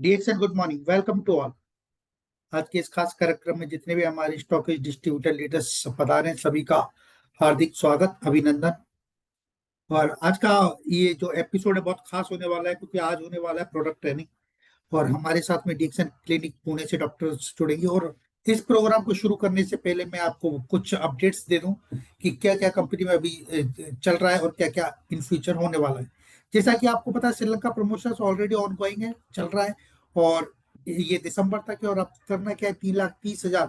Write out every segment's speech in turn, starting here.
डीएक्सन good morning, welcome to all. आज के इस खास कार्यक्रम में जितने भी हमारे स्टॉक डिस्ट्रीब्यूटर लीडर्स पधारे हैं, सभी का हार्दिक स्वागत, अभिनंदन। और आज का ये जो एपिसोड है बहुत खास होने वाला है, क्योंकि आज होने वाला है प्रोडक्ट ट्रेनिंग। और हमारे साथ में डीएक्सन क्लिनिक पुणे से डॉक्टर्स जुड़ेंगे। और इस प्रोग्राम को शुरू करने से पहले मैं आपको कुछ अपडेट्स दे दूं कि क्या क्या कंपनी में अभी चल रहा है और क्या क्या इन फ्यूचर होने वाला है। जैसा कि आपको पता है, Sri Lanka promotions already on going है, चल रहा है। और ये दिसंबर तक है। और अब करना क्या है, 3,30,000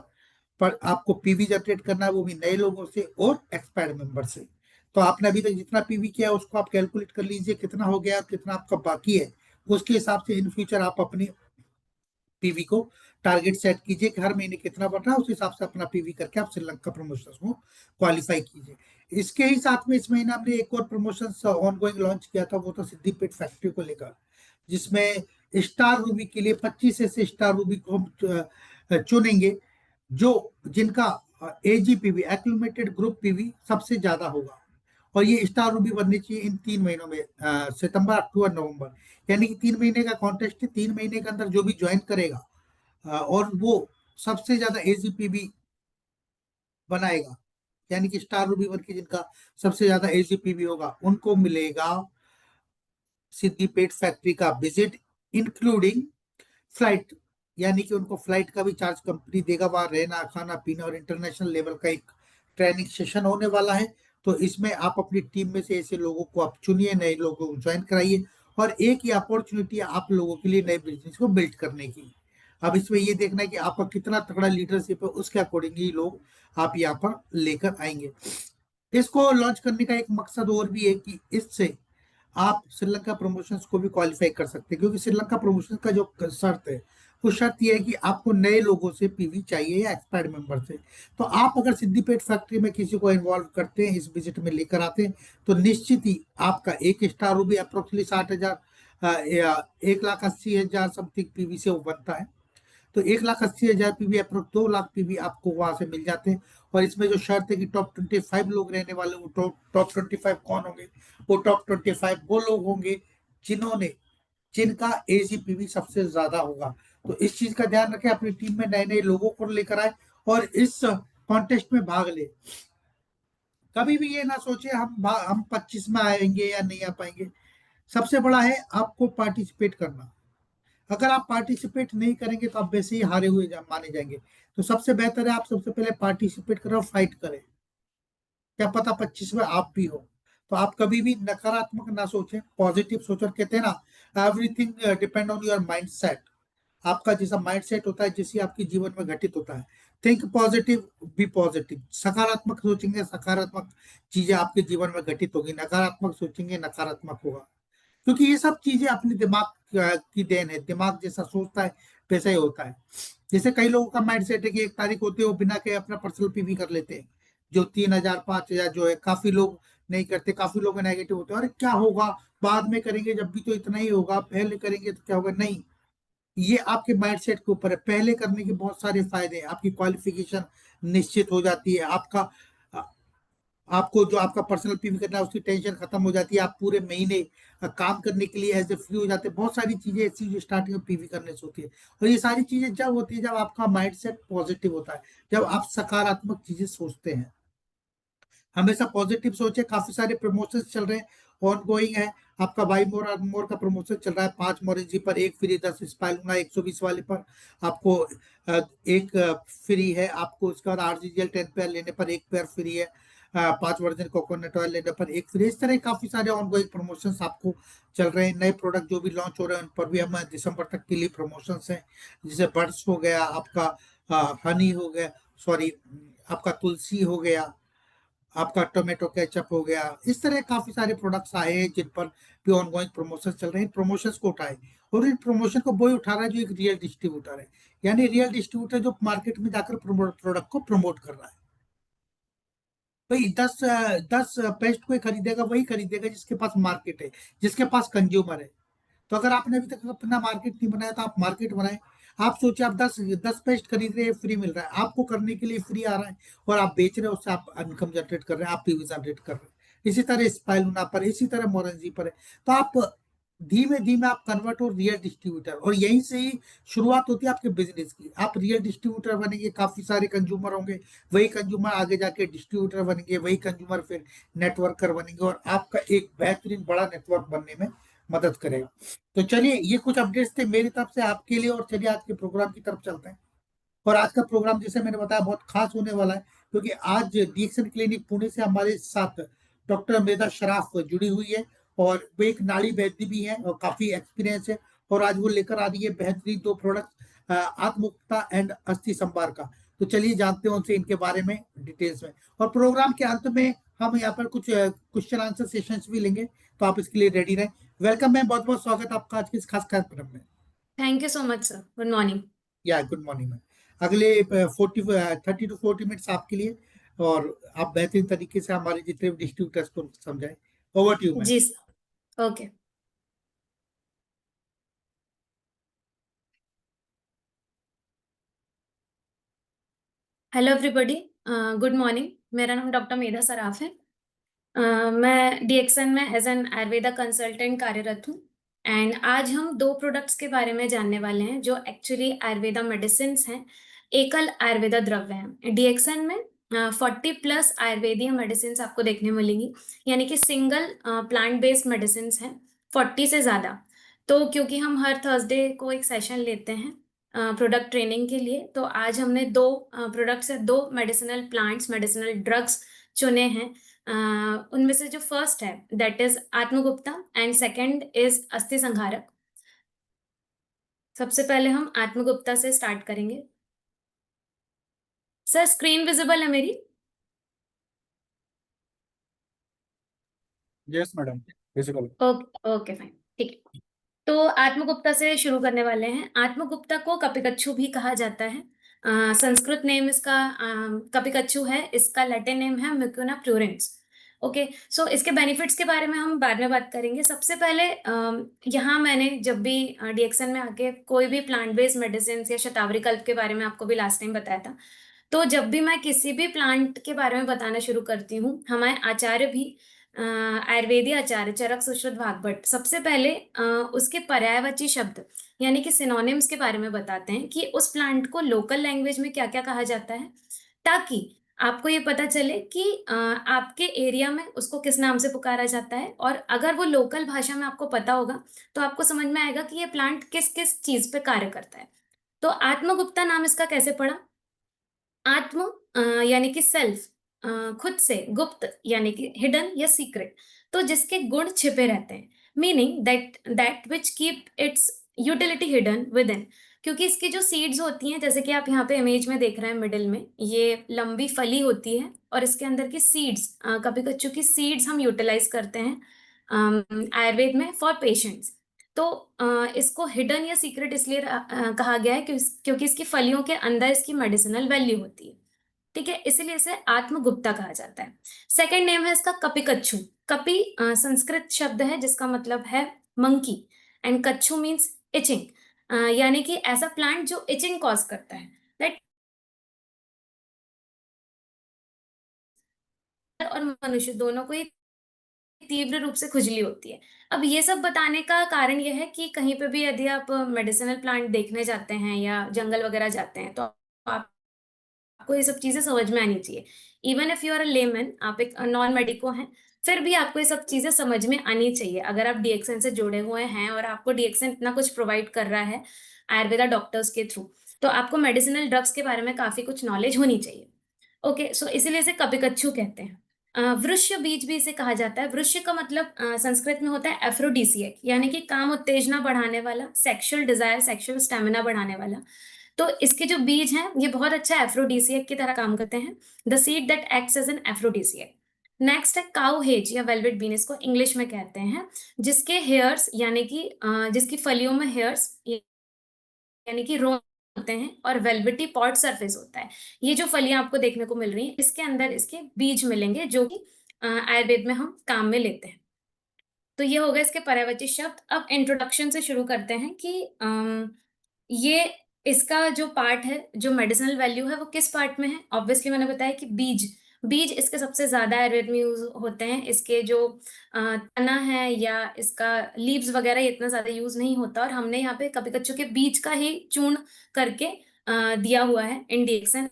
पर आपको पीवी जनरेट करना है, वो भी नए लोगों से और एक्सपायर्ड मेंबर से। तो आपने अभी तक जितना पीवी किया है उसको आप कैलकुलेट कर लीजिए, कितना हो गया, कितना आपका बाकी है। उसके हिसाब से इन फ्यूचर आप अपनी पीवी को टारगेट सेट कीजिए कि हर महीने कितना बढ़ रहा है, उस हिसाब से अपना पीवी करके आप श्रीलंका प्रमोशन को क्वालिफाई कीजिए। इसके ही साथ में इस महीने हमने एक और प्रमोशन ऑन गोइंग लॉन्च किया था, वो था सिद्दीपेट फैक्ट्री को लेकर, जिसमें स्टार रूबी के लिए 25 ऐसे स्टार रूबी को हम चुनेंगे जो जिनका एजीपीवी एक्यूमुलेटेड ग्रुप पीवी सबसे ज्यादा होगा। और ये स्टार रूबी बननी चाहिए इन 3 महीनों में, सितंबर, अक्टूबर, नवंबर। यानी कि 3 महीने का कॉन्टेस्ट है। 3 महीने के अंदर जो भी ज्वाइन करेगा और वो सबसे ज्यादा एजीपीवी बनाएगा, यानी कि स्टार रूबी बन के जिनका सबसे ज्यादा एजीपीवी होगा, उनको मिलेगा सिद्दीपेट फैक्ट्री का विजिट, इंक्लूडिंग फ्लाइट। यानी कि उनको फ्लाइट का भी चार्ज कंपनी देगा, वहां रहना, खाना पीना, और इंटरनेशनल लेवल का एक ट्रेनिंग सेशन होने वाला है। तो इसमें आप अपनी टीम में से ऐसे लोगों को आप चुनिए, नए लोगों को ज्वाइन कराइए। और एक ही अपॉर्चुनिटी है आप लोगों के लिए नए बिजनेस को बिल्ड करने की। अब इसमें ये देखना है कि आपका कितना तगड़ा लीडरशिप है, उसके अकॉर्डिंग ही लोग आप यहाँ पर लेकर आएंगे। इसको लॉन्च करने का एक मकसद और भी है कि इससे आप श्रीलंका प्रमोशंस को भी क्वालिफाई कर सकते हैं, क्योंकि श्रीलंका प्रमोशंस का जो शर्त है, वो शर्त यह है कि आपको नए लोगों से पीवी चाहिए या एक्सपायर्ड मेंबर से। तो आप अगर सिद्दीपेट फैक्ट्री में किसी को इन्वॉल्व करते हैं, इस विजिट में लेकर आते हैं, तो निश्चित ही आपका एक स्टार रूबी अप्रोक्सीमेटली 60,000 या 1,80,000 समथिंग पीवी से वो बनता है। तो 1,80,000 पीवी अप्रोक्स 2 लाख पीवी आपको वहां से मिल जाते हैं। और इसमें जो शर्त है कि टॉप 25 लोग रहने वाले, वो टॉप 25 कौन होंगे? वो टॉप 25 वो लोग होंगे जिनका एजीपीवी सबसे ज्यादा होगा। तो इस चीज का ध्यान रखें, अपनी टीम में नए नए लोगों को लेकर आए और इस कॉन्टेस्ट में भाग ले। कभी भी ये ना सोचे हम 25 में आएंगे या नहीं आ पाएंगे। सबसे बड़ा है आपको पार्टिसिपेट करना। अगर आप पार्टिसिपेट नहीं करेंगे तो आप वैसे ही हारे हुए माने जाएंगे। तो सबसे बेहतर है आप सबसे पहले पार्टिसिपेट करें और फाइट करें। क्या पता 25 में आप भी हो। तो आप कभी भी नकारात्मक ना सोचें, पॉजिटिव सोचो। कहते हैं ना, everything depend on your mind set. आपका जैसा माइंड सेट होता है, जैसे आपके जीवन में घटित होता है। Think positive, be positive. सकारात्मक सोचेंगे, सकारात्मक चीजें आपके जीवन में घटित होगी। नकारात्मक सोचेंगे, नकारात्मक होगा। क्योंकि ये सब चीजें अपने दिमाग की देन है। दिमाग जैसा सोचता है वैसा ही होता है। जैसे कई लोगों का माइंड सेट है कि 1 तारीख होते हैं वो बिना के अपना पर्सनल पीवी कर लेते हैं, जो 3,000 5,000 जो है। काफी लोग नहीं करते, काफी लोग नेगेटिव होते हैं, अरे क्या होगा, बाद में करेंगे, जब भी तो इतना ही होगा, पहले करेंगे तो क्या होगा। नहीं, ये आपके माइंडसेट के ऊपर है। पहले करने के बहुत सारे फायदे हैं। आपकी क्वालिफिकेशन निश्चित हो जाती है। आपको जो आपका पर्सनल पीवी करना है उसकी टेंशन खत्म हो जाती है। आप पूरे महीने काम करने के लिए ऐसे फ्री हो जाते हैं। बहुत सारी चीजें ऐसी जो स्टार्टिंग में पीवी करने से होती है। और ये सारी चीजें जब होती है जब आपका माइंडसेट पॉजिटिव होता है, जब आप सकारात्मक चीजें सोचते हैं। हमेशा पॉजिटिव सोचे। काफी सारे प्रमोशन चल रहे हैं, ऑन गोइंग है। आपका बाई मोर और मोर का प्रमोशन चल रहा है। 5 मोरेंजी पर एक फ्री, 10 स्पाइलूना 120 वाले पर आपको एक फ्री है। आपको उसके बाद आरजीजीएल 10 पेयर लेने पर एक पेयर फ्री है। 5 वर्जन कोकोनट ऑयल लेने पर एक फ्री। इस तरह काफी सारे ऑन गोइंग प्रमोशन आपको चल रहे हैं। नए प्रोडक्ट जो भी लॉन्च हो रहे हैं उन पर भी हम दिसंबर तक के लिए प्रमोशन है। जैसे बर्ड्स हो गया, आपका हनी हो गया, सॉरी, आपका तुलसी हो गया, आपका टोमेटो केचप हो गया। इस तरह काफी सारे प्रोडक्ट्स आए हैं जिन पर भी ऑनगोइंग प्रमोशन चल रहे हैं। प्रमोशंस को उठाए, और इन प्रमोशन को वही उठा रहा है जो एक रियल डिस्ट्रीब्यूटर है। यानी रियल डिस्ट्रीब्यूटर जो मार्केट में जाकर प्रोडक्ट को प्रमोट कर रहा है। भाई 10 पेस्ट कोई खरीदेगा, वही खरीदेगा जिसके पास मार्केट है, जिसके पास कंज्यूमर है। तो अगर आपने अभी तक अपना मार्केट नहीं बनाया तो आप मार्केट बनाए। आप सोचिए, आप 10 पेस्ट खरीद रहे हैं, फ्री मिल रहा है आपको, करने के लिए फ्री आ रहा है, और आप बेच रहे हो, उससे आप इनकम जनरेट कर रहे हैं, आप पीवी जनरेट कर रहे हैं। इसी तरह स्पाइलूना पर, इसी तरह मोरेंजी पर है। तो आप धीमे धीमे आप कन्वर्ट हो रियल डिस्ट्रीब्यूटर, और यहीं से ही शुरुआत होती है आपके बिजनेस की। आप रियल डिस्ट्रीब्यूटर बनेंगे, काफी सारे कंज्यूमर होंगे, वही कंज्यूमर आगे जाके डिस्ट्रीब्यूटर बनेंगे, वही कंज्यूमर फिर नेटवर्कर बनेंगे, और आपका एक बेहतरीन बड़ा नेटवर्क बनने में मदद करेगा। तो चलिए, ये कुछ अपडेट्स थे मेरी तरफ से आपके लिए, और चलिए आज के प्रोग्राम की तरफ चलते हैं। और आज का प्रोग्राम जैसे मैंने बताया बहुत खास होने वाला है, क्योंकि आज डीएक्सन क्लिनिक पुणे से हमारे साथ डॉक्टर मृदा शराफ जुड़ी हुई है, और वो एक नाड़ी वैद्य भी है और काफी एक्सपीरियंस है। और आज वो लेकर आ रही है बेहतरीन दो प्रोडक्ट, आत्ममुक्ता एंड अस्थि संभार का। तो चलिए जानते हैं उनसे इनके बारे में डिटेल्स में। और प्रोग्राम के अंत में हम यहाँ पर कुछ क्वेश्चन आंसर सेशंस भी लेंगे, तो आप इसके लिए रेडी रहें। वेलकम मैम, बहुत बहुत स्वागत है आपका आज के इस खास कार्यक्रम में। Thank you so much sir. Good morning. या गुड मॉर्निंग मैम। अगले 30 to 40 मिनट्स आपके लिए, और आप बेहतरीन तरीके से हमारे जितने भी डिस्ट्रीब्यूटर्स को समझाएं। Over to you ma'am. जी sir. Okay. Hello everybody. Good morning. मेरा नाम डॉक्टर मेधा सराफ है। मैं डीएक्सन में एज एन आयुर्वेदा कंसल्टेंट कार्यरत हूँ। एंड आज हम दो प्रोडक्ट्स के बारे में जानने वाले हैं जो एक्चुअली आयुर्वेदा मेडिसिन हैं, एकल आयुर्वेदा द्रव्य हैं। डीएक्सन में 40+ आयुर्वेदीय मेडिसिन आपको देखने मिलेंगी, यानी कि सिंगल प्लांट बेस्ड मेडिसिन हैं 40 से ज़्यादा। तो क्योंकि हम हर थर्सडे को एक सेशन लेते हैं प्रोडक्ट ट्रेनिंग के लिए, तो आज हमने दो प्रोडक्ट्स से दो मेडिसिनल प्लांट्स, मेडिसिनल ड्रग्स चुने हैं। उनमें से जो फर्स्ट है दैट इज आत्मगुप्ता एंड सेकंड इज अस्थि संहारक। सबसे पहले हम आत्मगुप्ता से स्टार्ट करेंगे। सर स्क्रीन विजिबल है मेरी? Yes madam, visible. Okay okay fine, ठीक है। तो आत्मगुप्ता से शुरू करने वाले हैं। आत्मगुप्ता को कपिकच्छु भी कहा जाता है। संस्कृत नेम इसका कपिकच्छु है, इसका लैटिन नेम है म्यूकोना प्लूरेंस। ओके, सो इसके बेनिफिट्स के बारे में हम बाद में बात करेंगे। सबसे पहले यहाँ मैंने जब भी डीएक्सन में आके कोई भी प्लांट बेस्ड मेडिसिन या शतावरी कल्प के बारे में आपको भी लास्ट टाइम बताया था, तो जब भी मैं किसी भी प्लांट के बारे में बताना शुरू करती हूँ, हमारे आचार्य भी आयुर्वेदीय आचार्य चरक सुश्रुत भागवत सबसे पहले उसके पर्यायवाची शब्द यानी कि सिनोनिम्स के बारे में बताते हैं कि उस प्लांट को लोकल लैंग्वेज में क्या क्या कहा जाता है, ताकि आपको ये पता चले कि आपके एरिया में उसको किस नाम से पुकारा जाता है। और अगर वो लोकल भाषा में आपको पता होगा तो आपको समझ में आएगा कि ये प्लांट किस किस चीज पे कार्य करता है। तो आत्मगुप्ता नाम इसका कैसे पड़ा? आत्म यानी कि सेल्फ, खुद से, गुप्त यानी कि हिडन या सीक्रेट, तो जिसके गुण छिपे रहते हैं, meaning that that which keep its utility hidden with in. क्योंकि इसकी जो सीड्स होती हैं, जैसे कि आप यहाँ पे इमेज में देख रहे हैं, मिडिल में ये लंबी फली होती है और इसके अंदर की सीड्स, कभी कच्चू की सीड्स हम यूटिलाइज करते हैं आयुर्वेद में फॉर पेशेंट्स। तो इसको हिडन या सीक्रेट इसलिए कहा गया है क्योंकि इसकी फलियों के अंदर इसकी मेडिसिनल वैल्यू होती है। ठीक है, इसीलिए इसे आत्मगुप्ता कहा जाता है। सेकंड नेम है इसका कपिकच्छु। कपि संस्कृत शब्द है जिसका मतलब है मंकी, एंड कच्छु मीन्स इचिंग, यानी कि ऐसा प्लांट जो इचिंग कॉज करता है, राइट। और मनुष्य दोनों को ही तीव्र रूप से खुजली होती है। अब ये सब बताने का कारण यह है कि कहीं पे भी यदि आप मेडिसिनल प्लांट देखने जाते हैं या जंगल वगैरह जाते हैं, तो आपको ये सब चीजें समझ में आनी चाहिए। Even if you are a layman, आप एक नॉन मेडिको हैं, फिर भी आपको ये सब चीजें समझ में आनी चाहिए। अगर आप डीएक्सन से जुड़े हुए हैं और आपको डीएक्सन इतना कुछ प्रोवाइड कर रहा है आयुर्वेदा डॉक्टर्स के थ्रू, तो आपको मेडिसिनल ड्रग्स के बारे में काफी कुछ नॉलेज होनी चाहिए। ओके, सो इसीलिए इसे कपिकच्छु कहते हैं। वृक्ष बीज भी इसे कहा जाता है। वृक्ष का मतलब संस्कृत में होता है एफ्रोडीसियक, यानी कि काम उत्तेजना बढ़ाने वाला, सेक्सुअल डिजायर, सेक्सुअल स्टेमिना बढ़ाने वाला। तो इसके जो बीज हैं ये बहुत अच्छा एफ्रोडीसियक की तरह काम करते हैं। The seed that acts as an aphrodisiac. Next है काउ हेज या वेलवेट बीन, इसको इंग्लिश में कहते हैं, जिसके हेयर्स यानी कि जिसकी फलियों में हेयर्स यानी कि रोम होते हैं और वेलवेटी पॉड सरफेस होता है। ये जो फलियां आपको देखने को मिल रही हैं, इसके अंदर इसके बीज मिलेंगे जो कि आयुर्वेद में हम काम में लेते हैं। तो ये हो गया इसके पर्यायवाची शब्द। अब इंट्रोडक्शन से शुरू करते हैं कि ये इसका जो पार्ट है, जो मेडिसिनल वैल्यू है, वो किस पार्ट में है। ऑब्वियसली मैंने बताया कि बीज, बीज इसके सबसे ज्यादा आयुर्वेद में यूज होते हैं। इसके जो तना है या इसका लीव्स वगैरह इतना ज्यादा यूज नहीं होता, और हमने यहाँ पे कपिकच्चू के बीज का ही चूर्ण करके दिया हुआ है इन डीएक्सएन,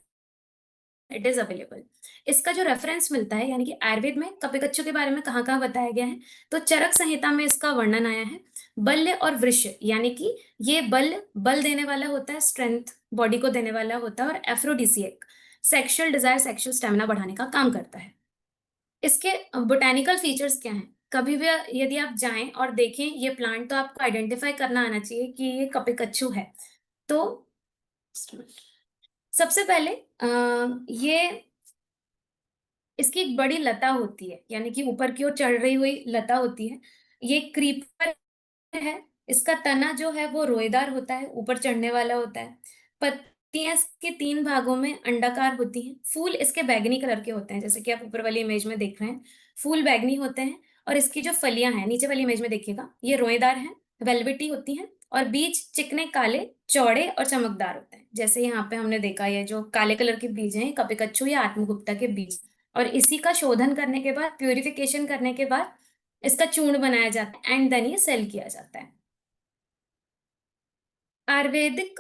इट इज अवेलेबल। इसका जो रेफरेंस मिलता है, यानी कि आयुर्वेद में कपिकच्चू के बारे में कहाँ कहाँ बताया गया है, तो चरक संहिता में इसका वर्णन आया है। बल्य और वृष्य, यानी कि ये बल देने वाला होता है, स्ट्रेंथ बॉडी को देने वाला होता है, और एफ्रोडिसिएक, सेक्सुअल डिजायर, सेक्सुअल स्टेमिना बढ़ाने का काम करता है। इसके बोटेनिकल फीचर्स क्या हैं? कभी भी यदि आप जाएं और देखें ये प्लांट, तो आपको आइडेंटिफाई करना आना चाहिए कि ये कपिकच्चू है। तो सबसे पहले ये इसकी एक बड़ी लता होती है, यानी कि ऊपर की ओर चढ़ रही हुई लता होती है। ये क्रीपर है। इसका तना जो है वो रोएदार होता है, ऊपर चढ़ने वाला होता है। पत्तियां इसके 3 भागों में अंडाकार होती हैं। फूल इसके बैंगनी कलर के होते हैं, जैसे कि आप ऊपर वाली इमेज में देख रहे हैं, फूल बैंगनी होते हैं। और इसकी जो फलियां हैं, नीचे वाली इमेज में देखिएगा, ये रोएदार हैं, वेलवेटी होती हैं, और बीज चिकने, काले, चौड़े और चमकदार होते हैं। जैसे यहाँ पे हमने देखा, ये जो काले कलर के बीज हैं, कपिकच्चू या आत्मगुप्ता के बीज। और इसी का शोधन करने के बाद, प्यूरिफिकेशन करने के बाद इसका चूर्ण बनाया जाता है, एंड देन ये सेल किया जाता है। आयुर्वेदिक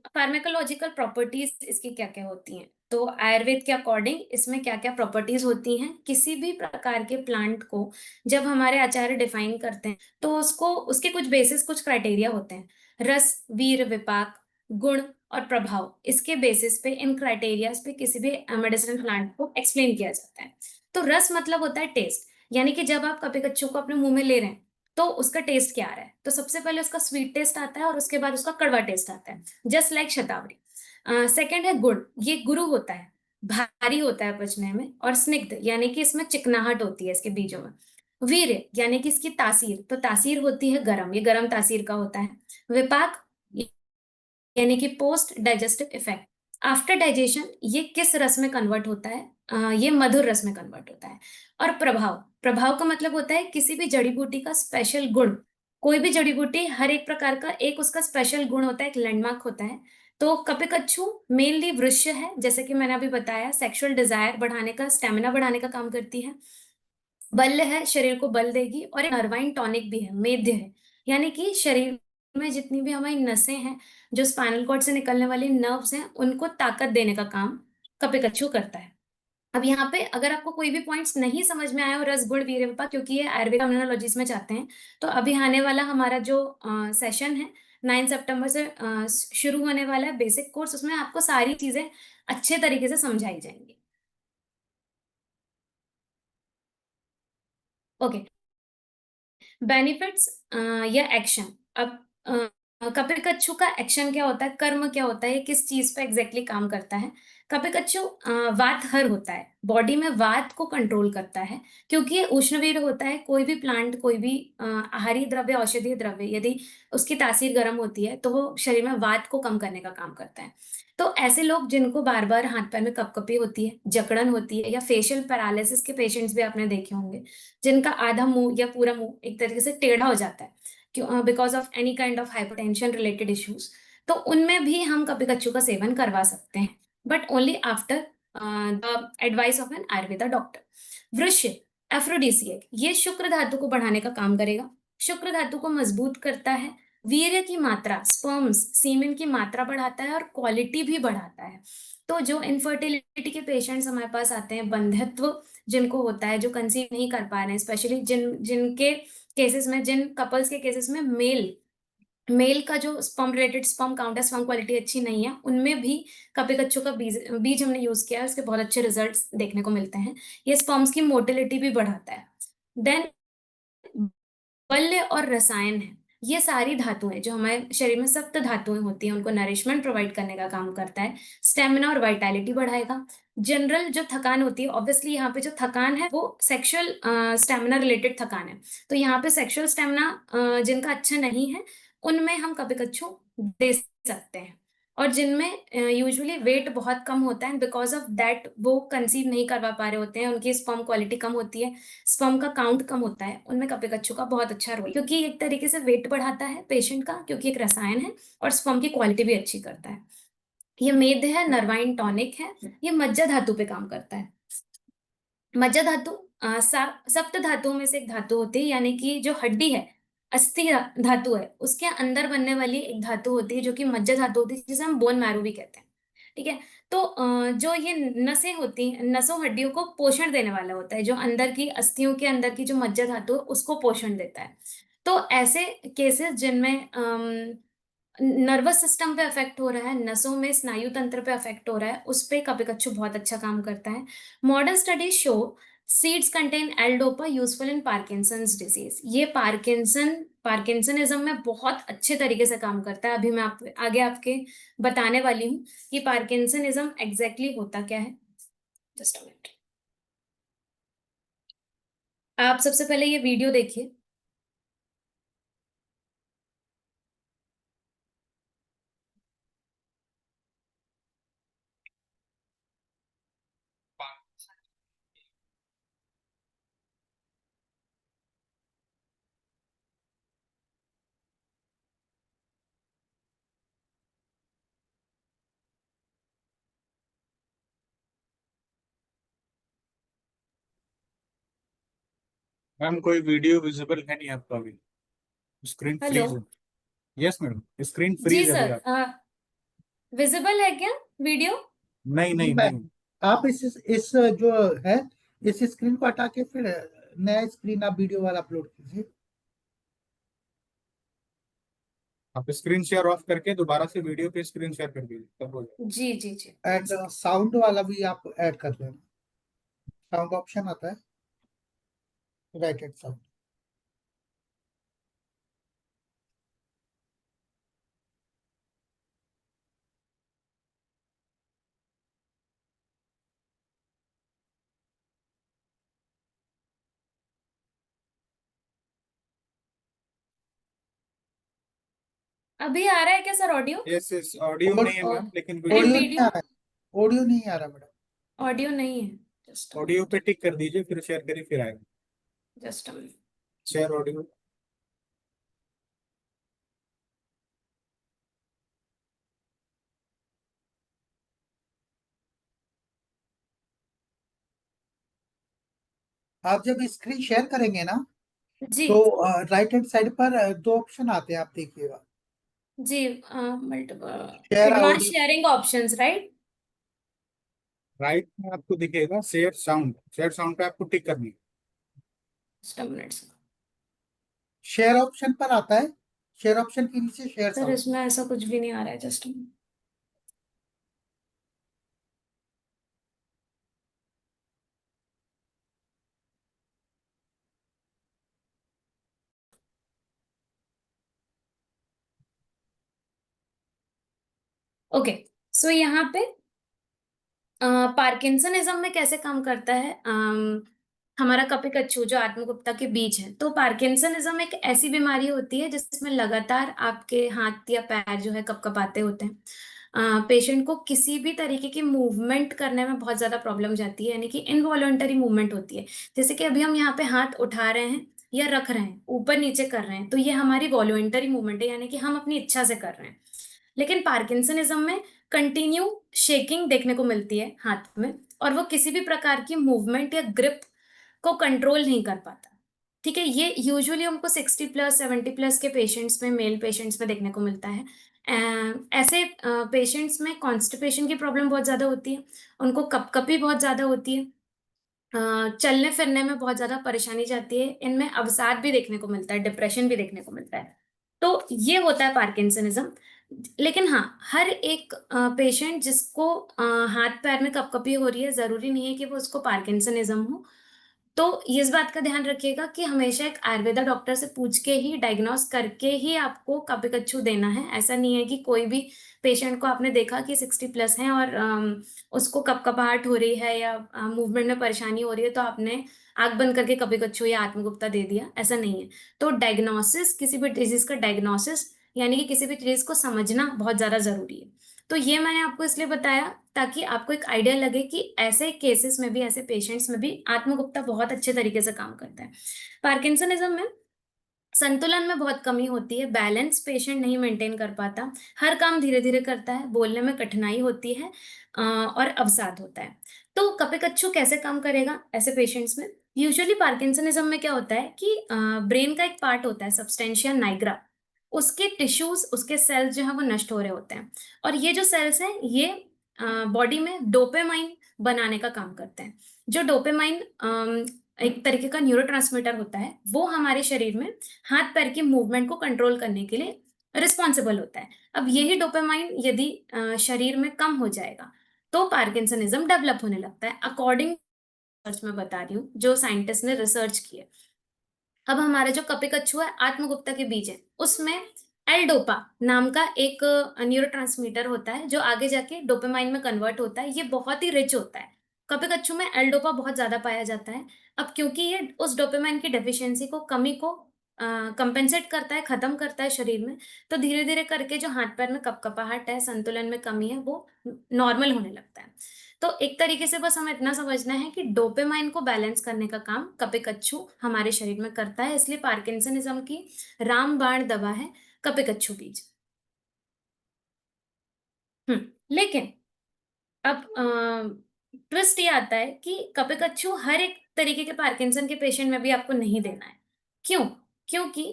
फार्मेकोलॉजिकल प्रॉपर्टीज इसकी क्या क्या होती हैं? तो आयुर्वेद के अकॉर्डिंग इसमें क्या क्या प्रॉपर्टीज होती हैं? किसी भी प्रकार के प्लांट को जब हमारे आचार्य डिफाइन करते हैं, तो उसको उसके कुछ बेसिस, कुछ क्राइटेरिया होते हैं। रस, वीर, विपाक, गुण और प्रभाव, इसके बेसिस पे, इन क्राइटेरियाज पे किसी भी मेडिसिनल प्लांट को एक्सप्लेन किया जाता है। तो रस मतलब होता है टेस्ट, यानी कि जब आप कपिकच्चू को अपने मुंह में ले रहे हैं, तो उसका टेस्ट क्या आ रहा है? तो सबसे पहले उसका स्वीट टेस्ट आता है, और उसके बाद उसका कड़वा टेस्ट आता है, जस्ट लाइक शतावरी। सेकंड है गुड़। ये गुरु होता है, भारी होता है पचने में, और स्निग्ध, यानी कि इसमें चिकनाहट होती है इसके बीजों में। वीर्य, यानी कि इसकी तासीर, तो तासीर होती है गरम, ये गरम तासीर का होता है। विपाक, यानी कि post digestive effect, after digestion ये किस रस में कन्वर्ट होता है? ये मधुर रस में कन्वर्ट होता है। और प्रभाव, प्रभाव का मतलब होता है किसी भी जड़ी बूटी का स्पेशल गुण। कोई भी जड़ी बूटी, हर एक प्रकार का एक उसका स्पेशल गुण होता है, एक लैंडमार्क होता है। तो कपिकच्चू मेनली वृक्ष है, जैसे कि मैंने अभी बताया, सेक्सुअल डिजायर बढ़ाने का, स्टेमिना बढ़ाने का काम करती है। बल्य है, शरीर को बल देगी, और एक नर्वाइन टॉनिक भी है, मेद्य है, यानी कि शरीर में जितनी भी हमारी नसें हैं, जो स्पाइनल कॉर्ड से निकलने वाली नर्व्स हैं, उनको ताकत देने का काम कपिकच्चू करता है। अब यहाँ पे अगर आपको कोई भी पॉइंट्स नहीं समझ में आया हो रस, गुण, वीर्य, विपाक, क्योंकि ये आयुर्वेद इम्यूनोलॉजीज में चाहते हैं, तो अभी आने वाला हमारा जो सेशन है 9 सितंबर से शुरू होने वाला है बेसिक कोर्स, उसमें आपको सारी चीजें अच्छे तरीके से समझाई जाएंगी। ओके, बेनिफिट्स या एक्शन। अब कपिकच्चू का एक्शन क्या होता है, कर्म क्या होता है, ये किस चीज पे एग्जैक्टली काम करता है? कपिकच्चू वातहर होता है, बॉडी में वात को कंट्रोल करता है, क्योंकि ये उष्णवीर होता है। कोई भी प्लांट, कोई भी आहारी द्रव्य, औषधीय द्रव्य, यदि उसकी तासीर गर्म होती है, तो वो शरीर में वात को कम करने का काम करता है। तो ऐसे लोग जिनको बार बार हाथ पैर में कपकपी होती है, जकड़न होती है, या फेशियल पैरालिसिस के पेशेंट्स भी आपने देखे होंगे, जिनका आधा मुंह या पूरा मुंह एक तरीके से टेढ़ा हो जाता है, क्यों? Because of any kind of hypertension related issues, तो उनमें भी हम कपिकच्चू का सेवन करवा सकते हैं, but only after the advice of an Ayurveda doctor. वृक्ष, एफ्रोडिसियक, ये शुक्र धातु को बढ़ाने का काम करेगा, शुक्र धातु को मजबूत करता है, वीर्य की मात्रा, स्पर्म्स, सीमेन की मात्रा बढ़ाता है, और क्वालिटी भी बढ़ाता है। तो जो इनफर्टिलिटी के पेशेंट्स हमारे पास आते हैं, बंध्यत्व जिनको होता है, जो कंसीव नहीं कर पा रहे हैं, स्पेशली जिनके केसेस में, जिन कपल्स के केसेस में मेल मेल का जो स्पर्म रिलेटेड, स्पर्म काउंट है, स्पर्म क्वालिटी अच्छी नहीं है, उनमें भी कपिकच्चू का बीज बीज हमने यूज किया है, उसके बहुत अच्छे रिजल्ट्स देखने को मिलते हैं। ये स्पर्म्स की मोटिलिटी भी बढ़ाता है। देन बल्य और रसायन है, ये सारी धातुएं जो हमारे शरीर में सप्त धातुएं होती हैं, उनको नरिशमेंट प्रोवाइड करने का काम करता है। स्टेमिना और वाइटैलिटी बढ़ाएगा। जनरल जो थकान होती है, ऑब्वियसली यहाँ पे जो थकान है वो सेक्सुअल स्टेमिना रिलेटेड थकान है, तो यहाँ पे सेक्सुअल स्टेमिना जिनका अच्छा नहीं है, उनमें हम कपिकच्चू दे सकते हैं। और जिनमें यूजुअली वेट बहुत कम होता है, बिकॉज ऑफ दैट वो कंसीव नहीं करवा पा रहे होते हैं, उनकी स्पर्म क्वालिटी कम होती है, स्पर्म का काउंट कम होता है, उनमें कपिकच्चू का बहुत अच्छा रोल, क्योंकि एक तरीके से वेट बढ़ाता है पेशेंट का, क्योंकि एक रसायन है, और स्पर्म की क्वालिटी भी अच्छी करता है। ये मेद है, नर्वाइन टॉनिक है, ये मज्जा धातु पे काम करता है। मज्जा धातु सप्त धातुओं में से एक धातु होती है, यानी कि जो हड्डी है, अस्थि धातु है, उसके अंदर बनने वाली एक धातु होती है जो कि मज्जा धातु होती है, जिसे हम बोन मैरो भी कहते हैं। ठीक है। तो जो ये नसें होती हैं, नसों हड्डियों को पोषण देने वाला होता है, जो अंदर की अस्थियों के अंदर की जो मज्जा धातु है उसको पोषण देता है। तो ऐसे केसेस जिनमें नर्वस सिस्टम पे अफेक्ट हो रहा है, नसों में स्नायु तंत्र पे अफेक्ट हो रहा है, उस पे कपिकच्छु बहुत अच्छा काम करता है। Modern studies show seeds contain L dopa useful in Parkinson's disease. ये पार्किंसनिज्म में बहुत अच्छे तरीके से काम करता है। अभी मैं आगे आपके बताने वाली हूँ कि पार्किंसनिज्म एग्जैक्टली होता क्या है। Just a minute. आप सबसे पहले ये वीडियो देखिए। मैम कोई वीडियो विजिबल है नहीं आपका अभी, स्क्रीन हेलो। फ्रीज है। यस मैडम, स्क्रीन जी फ्रीज है अभी सर, आप। विजिबल है क्या वीडियो? नहीं जी नहीं मैम, नहीं। आप इस जो है इस स्क्रीन को हटा के फिर नया स्क्रीन आप वीडियो वाला अपलोड कीजिए। आप स्क्रीन शेयर ऑफ करके दोबारा से वीडियो पे स्क्रीन शेयर कर दीजिए, तब हो जाएगा। जी जी जी। एंड साउंड वाला भी आप ऐड कर लेना। साउंड ऑप्शन आता है, राइट एड साउंड। अभी आ रहा है क्या sir audio? Yes yes, audio नहीं है और मैम, लेकिन एंड वीडियो ऑडियो है। नहीं आ वीडियो? रहा है, ऑडियो नहीं आ रहा मैडम। ऑडियो नहीं है। जस्ट ऑडियो पे टिक कर दीजिए, फिर शेयर करिए, फिर आएगा just a minute. Share audio. आप जब स्क्रीन शेयर करेंगे ना, जी तो राइट हैंड साइड पर दो ऑप्शन आते हैं, आप देखिएगा। जी। Multiple share advance audio, sharing options, right? Right में आपको दिखेगा शेयर साउंड, शेयर साउंड पे आपको टिक करनी है। Just a minute sir. Share option पर आता है, शेयर ऑप्शन के नीचे शेयर सर साउंड। इसमें ऐसा कुछ भी नहीं आ रहा है। Just a minute. ओके। सो यहाँ पे पार्किंसनिज्म में कैसे काम करता है? हमारा कपिकच्छु जो आत्मगुप्ता के बीज है, तो पार्किंसनिज्म एक ऐसी बीमारी होती है जिसमें लगातार आपके हाथ या पैर जो है कपकपाते होते हैं। पेशेंट को किसी भी तरीके की मूवमेंट करने में बहुत ज्यादा प्रॉब्लम जाती है, यानी कि इनवॉलंटरी मूवमेंट होती है। जैसे कि अभी हम यहाँ पे हाथ उठा रहे हैं या रख रहे हैं, ऊपर नीचे कर रहे हैं, तो ये हमारी वॉलंटरी मूवमेंट है, यानी कि हम अपनी इच्छा से कर रहे हैं। लेकिन पार्किंसनिज्म में कंटिन्यू शेकिंग देखने को मिलती है हाथ में, और वो किसी भी प्रकार की मूवमेंट या ग्रिप को कंट्रोल नहीं कर पाता। ठीक है। ये यूजुअली हमको 60+ 70+ के पेशेंट्स में, मेल पेशेंट्स में देखने को मिलता है। ऐसे पेशेंट्स में कॉन्स्टिपेशन की प्रॉब्लम बहुत ज्यादा होती है, उनको कपकपी बहुत ज्यादा होती है, चलने फिरने में बहुत ज्यादा परेशानी जाती है, इनमें अवसाद भी देखने को मिलता है, डिप्रेशन भी देखने को मिलता है। तो ये होता है पार्किंसनिज्म। लेकिन हाँ, हर एक पेशेंट जिसको हाथ पैर में कपकपी हो रही है, जरूरी नहीं है कि वो उसको पार्किंसनिज्म हो। तो इस बात का ध्यान रखिएगा कि हमेशा एक आयुर्वेदा डॉक्टर से पूछ के ही, डायग्नोस करके ही आपको कपिकच्छु देना है। ऐसा नहीं है कि कोई भी पेशेंट को आपने देखा कि 60+ है और उसको कपकपाहट हो रही है या मूवमेंट में परेशानी हो रही है, तो आपने आंख बंद करके कपिकच्छु या आत्मगुप्ता दे दिया, ऐसा नहीं है। तो डायग्नोसिस, किसी भी डिजीज का डायग्नोसिस, यानी कि किसी भी चीज को समझना बहुत ज्यादा जरूरी है। तो ये मैंने आपको इसलिए बताया ताकि आपको एक आइडिया लगे कि ऐसे केसेस में भी, ऐसे पेशेंट्स में भी आत्मगुप्ता बहुत अच्छे तरीके से काम करता है। पार्किंसनिज्म में संतुलन में बहुत कमी होती है, बैलेंस पेशेंट नहीं मेंटेन कर पाता, हर काम धीरे धीरे करता है, बोलने में कठिनाई होती है और अवसाद होता है। तो कपिकच्छु कैसे काम करेगा ऐसे पेशेंट्स में? यूजुअली पार्किंसनिज्म में क्या होता है कि ब्रेन का एक पार्ट होता है सब्सटेंशिया नाइग्रा, उसके टिश्यूज, उसके सेल्स जो है वो नष्ट हो रहे होते हैं, और ये जो सेल्स हैं ये बॉडी में डोपामाइन बनाने का काम करते हैं। जो डोपामाइन एक तरीके का न्यूरोट्रांसमीटर होता है, वो हमारे शरीर में हाथ पैर की मूवमेंट को कंट्रोल करने के लिए रिस्पॉन्सिबल होता है। अब यही डोपामाइन यदि शरीर में कम हो जाएगा तो पार्किंसनिज्म डेवलप होने लगता है, अकॉर्डिंग रिसर्च में बता रही हूँ जो साइंटिस्ट ने रिसर्च की है। अब हमारा जो कपिकच्छु है आत्मगुप्ता के बीज है, उसमें एल डोपा नाम का एक न्यूरोट्रांसमीटर होता है जो आगे जाके डोपामाइन में कन्वर्ट होता है। ये बहुत ही रिच होता है, कपिकच्छु में एल डोपा बहुत ज्यादा पाया जाता है। अब क्योंकि ये उस डोपामाइन की डेफिशिएंसी को, कमी को कंपेंसेट करता है, खत्म करता है शरीर में, तो धीरे धीरे करके जो हाथ पैर में कपकपाहट है, संतुलन में कमी है, वो नॉर्मल होने लगता है। तो एक तरीके से बस हमें इतना समझना है कि डोपामाइन को बैलेंस करने का काम कपिकच्छु हमारे शरीर में करता है, इसलिए पार्किंसनिज्म की रामबाण दवा है कपिकच्छु बीज। लेकिन अब ट्विस्ट ये आता है कि कपिकच्छु हर एक तरीके के पार्किंसन के पेशेंट में भी आपको नहीं देना है। क्यों? क्योंकि